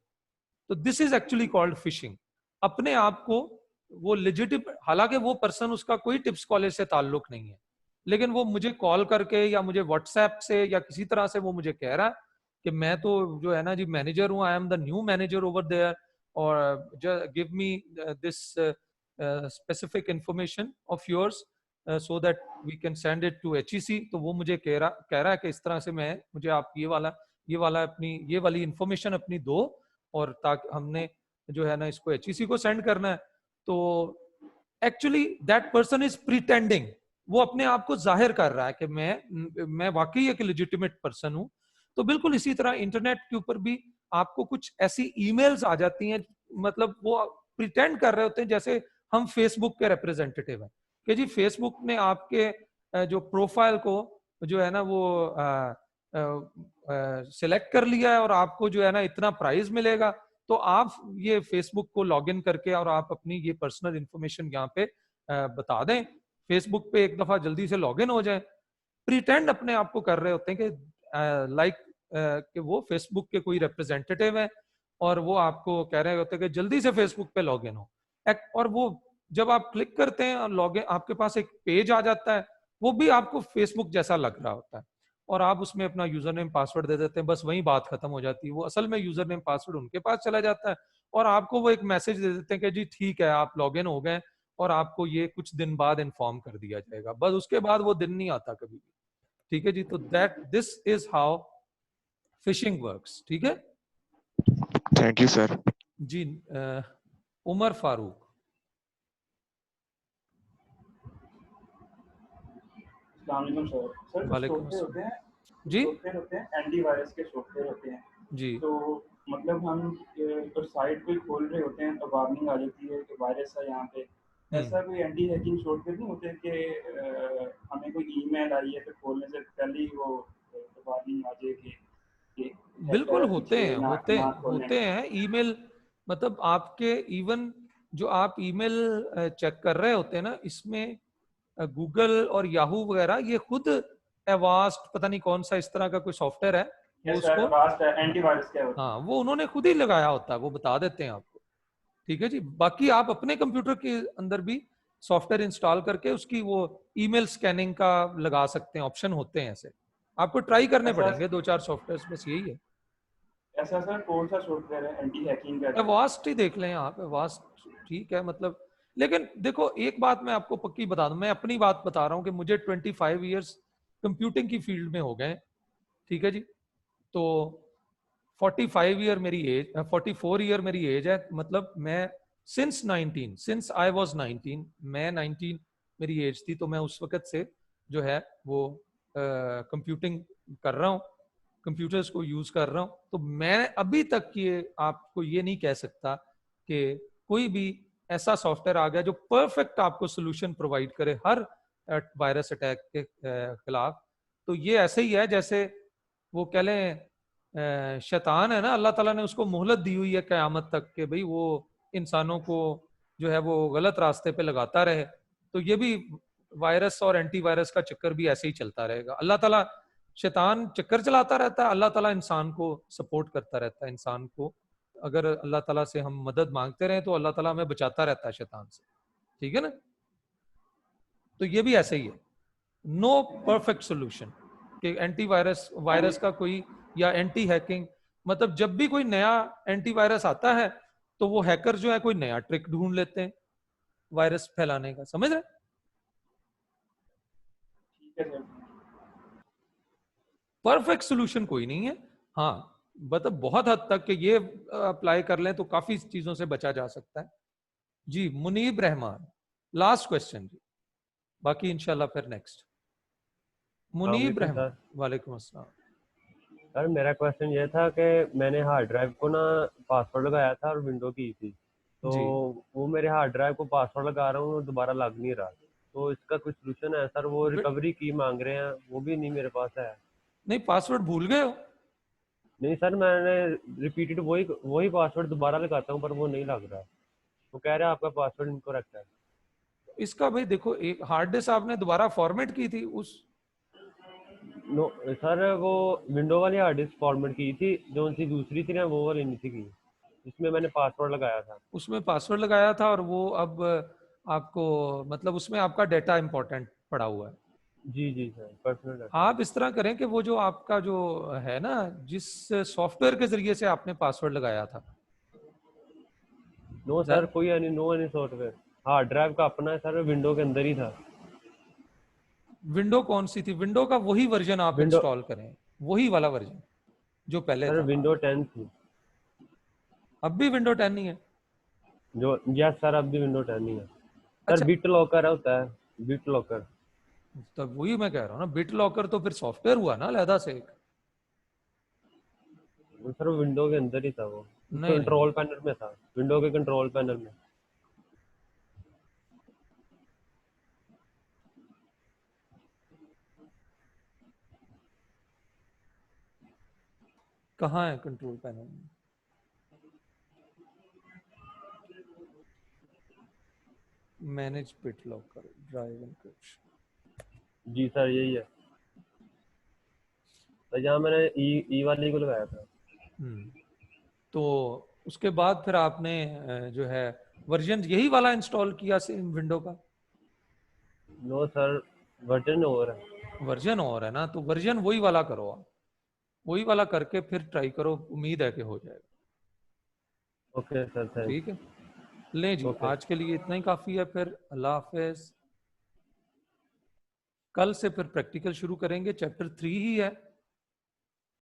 तो this is actually called fishing. अपने आप को वो लेजिटिम, हालांकि वो पर्सन उसका कोई टिप्स कॉलेज से ताल्लुक नहीं है, लेकिन वो मुझे कॉल करके या मुझे व्हाट्सएप से या किसी तरह से वो मुझे कह रहा है कि मैं तो जो है ना जी मैनेजर हूं, I am the new manager over there, और give me this specific information of yours so that we can send it to HEC. तो वो मुझे कह रहा है कि इस तरह से मैं मुझे आप ये वाला अपनी ये वाली इंफॉर्मेशन अपनी दो, और ताकि हमने जो है ना इसको एचईसी को सेंड करना है। तो actually that person is pretending, वो अपने आप को जाहिर कर रहा है कि मैं वाकई एक लेजिटिमेट पर्सन हूं। तो बिल्कुल इसी तरह इंटरनेट के ऊपर भी आपको कुछ ऐसी ईमेल्स आ जाती हैं, मतलब वो प्रिटेंड कर रहे होते हैं जैसे हम फेसबुक के रिप्रेजेंटेटिव हैं, कि जी फेसबुक ने आपके जो प्रोफाइल को जो है ना वो सिलेक्ट कर लिया है, और आपको जो है ना इतना प्राइस मिलेगा, तो आप ये फेसबुक को लॉगिन करके और आप अपनी ये पर्सनल इंफॉर्मेशन यहाँ पे बता दें, फेसबुक पे एक दफा जल्दी से लॉगिन हो जाए। प्रिटेंड अपने आप को कर रहे होते हैं कि लाइक कि वो फेसबुक के कोई रिप्रेजेंटेटिव है, और वो आपको कह रहे होते हैं कि जल्दी से फेसबुक पे लॉगिन हो। और वो जब आप क्लिक करते हैं और लॉगिन, आपके पास एक पेज आ जाता है, वो भी आपको फेसबुक जैसा लग रहा होता है, और आप उसमें अपना यूजर नेम पासवर्ड दे देते हैं, बस वही बात खत्म हो जाती है। वो असल में यूजर नेम पासवर्ड उनके पास चला जाता है, और आपको वो एक मैसेज दे देते हैं कि जी ठीक है आप लॉगिन हो गए, और आपको ये कुछ दिन बाद इन्फॉर्म कर दिया जाएगा। बस उसके बाद वो दिन नहीं आता कभी भी। ठीक है जी, तो that this is how fishing works. ठीक है थैंक यू सर। जी। उमर फारूक। अस्सलाम सर। सर जो वालेकुम सॉफ्टवेयर होते अस्सलाम। हैं, जी एंटीवायरस के सॉफ्टवेयर होते हैं, जी तो मतलब हम तो साइट कोई खोल रहे होते हैं तो वार्निंग आ जाती है कि वायरस है यहाँ पे। ऐसा कोई एंटी हैकिंग सॉफ्टवेयर नहीं होते कि हमें कोई ईमेल आई है तो खोलने से पहले ही वो वार्निंग आ जाए कि बिल्कुल हैकर होते पीछे हैं, ना होते ना हैं, खोलें। होते हैं ईमेल। मतलब आपके इवन जो आप ईमेल चेक कर रहे होते हैं ना, इसमें गूगल और याहू वगैरह ये खुद एवास्ट पता नहीं कौन सा इस तरह का कोई सॉफ्टवेयर है, वो ऐसा उसको वास्ट एंटीवायरस क्या होता हाँ वो उन्होंने खुद ही लगाया होता है, वो बता देते हैं आपको। ठीक है जी, बाकी आप अपने कंप्यूटर के अंदर भी सॉफ्टवेयर इंस्टॉल करके उसकी वो ईमेल स्कैनिंग का लगा सकते हैं, ऑप्शन होते हैं ऐसे। आपको ट्राई है? करने ऐसा पड़ेंगे दो चार सॉफ्टवेयर, बस यही है। ऐसा सर कौन सा सॉफ्टवेयर है एंटी हैकिंग का? वास्ट ही देख लें आप, वास्ट ठीक है मतलब। लेकिन देखो एक बात मैं आपको पक्की बता दूं, मैं अपनी बात बता रहा हूं कि मुझे 25 ईयर्स कंप्यूटिंग की फील्ड में हो गए। ठीक है जी, तो 45 ईयर मेरी एज, 44 ईयर मेरी एज है, मतलब मैं सिंस आई वॉज 19, मैं 19 मेरी एज थी, तो मैं उस वक्त से जो है वो कंप्यूटिंग कर रहा हूँ, कंप्यूटर्स को यूज कर रहा हूँ। तो मैं अभी तक ये आपको ये नहीं कह सकता कि कोई भी ऐसा सॉफ्टवेयर आ गया जो परफेक्ट आपको सोल्यूशन प्रोवाइड करे हर वायरस अटैक के खिलाफ। तो ये ऐसे ही है जैसे वो कह लें शैतान है ना, अल्लाह ताला ने उसको मोहलत दी हुई है कयामत तक के भाई वो इंसानों को जो है वो गलत रास्ते पे लगाता रहे। तो ये भी वायरस और एंटीवायरस का चक्कर भी ऐसे ही चलता रहेगा। अल्लाह ताला, शैतान चक्कर चलाता रहता है, अल्लाह ताला इंसान को सपोर्ट करता रहता है। इंसान को अगर अल्लाह ताला से हम मदद मांगते रहे तो अल्लाह ताला हमें बचाता रहता है शैतान से। ठीक है ना, तो ये भी ऐसे ही है। नो परफेक्ट सोल्यूशन कि एंटीवायरस वायरस का कोई या एंटी हैकिंग, मतलब जब भी कोई नया एंटीवायरस आता है तो वो हैकर जो है कोई नया ट्रिक ढूंढ लेते हैं वायरस फैलाने का, समझ रहे? ठीक है सर। परफेक्ट सोल्यूशन कोई नहीं है, हाँ मतलब बहुत हद तक कि ये अप्लाई कर लें तो काफी चीजों से बचा जा सकता है। जी मुनीब रहमान, लास्ट क्वेश्चन जी, बाकी इंशाल्लाह फिर नेक्स्ट। मुनीब रहमान, वालेकुम अस्सलाम। सर मेरा क्वेश्चन ये था कि मैंने हार्ड ड्राइव को ना पासवर्ड लगाया था और विंडो की थी, तो जी वो मेरे हार्ड ड्राइव को पासवर्ड लगा रहा हूँ दोबारा लग नहीं रहा, तो इसका कुछ सोल्यूशन है सर? वो रिकवरी की मांग रहे हैं, वो भी नहीं मेरे पास है। नहीं पासवर्ड भूल गए हो? नहीं सर, मैंने रिपीटेड वही पासवर्ड दोबारा लगाता हूँ पर वो नहीं लग रहा। वो कह रहे हैं आपका पासवर्ड इनकरेक्ट है। इसका भाई देखो, एक हार्ड डिस्क आपने दोबारा फॉर्मेट की थी उस, नो सर, वो विंडो वाली हार्ड डिस्क फॉर्मेट की थी, जो उनकी दूसरी थी ना वो वाली नहीं थी की, जिसमें मैंने पासवर्ड लगाया था। उसमें पासवर्ड लगाया था और वो अब आपको मतलब उसमें आपका डेटा इंपॉर्टेंट पड़ा हुआ है। जी जी सर, पर्सनल डाटा। आप इस तरह करें कि वो जो आपका जो है ना, जिस सॉफ्टवेयर के जरिए से आपने पासवर्ड लगाया था, नो सर, कोई no any software, hard drive का अपना है सर, विंडो के अंदर ही था। विंडो कौन सी थी? विंडो का वही वर्जन आप विंडो इंस्टॉल करें, वही वाला वर्जन जो पहले सर था। विंडो 10 थी। अब भी विंडो 10 नहीं है? जो यस सर, अब भी विंडो 10 ही है सर। अच्छा, बिट लॉकर होता है, बिट लॉकर। तो वही मैं कह रहा हूँ ना, बिट लॉकर तो फिर सॉफ्टवेयर हुआ ना अलहदा से एक। सर विंडो के अंदर ही था वो, नहीं नहीं, कंट्रोल पैनल में था, विंडो के कंट्रोल पैनल में। कहाँ है कंट्रोल पैनल में? Manage BitLocker, drive encryption. जी सर यही है, तो यहाँ मैंने ई वाली को लगाया था। तो उसके बाद फिर आपने जो है वर्जन यही वाला इंस्टॉल किया सेम विंडो का? नो सर, वर्जन और है। वर्जन और है ना, तो वर्जन वही वाला करो आप, वही वाला करके फिर ट्राई करो, उम्मीद है कि हो जाएगा। Okay sir, thank. ठीक है, ले जी, ओके। आज के लिए इतना ही काफी है, फिर अल्लाह हाफिज। कल से फिर प्रैक्टिकल शुरू करेंगे, चैप्टर 3 ही है।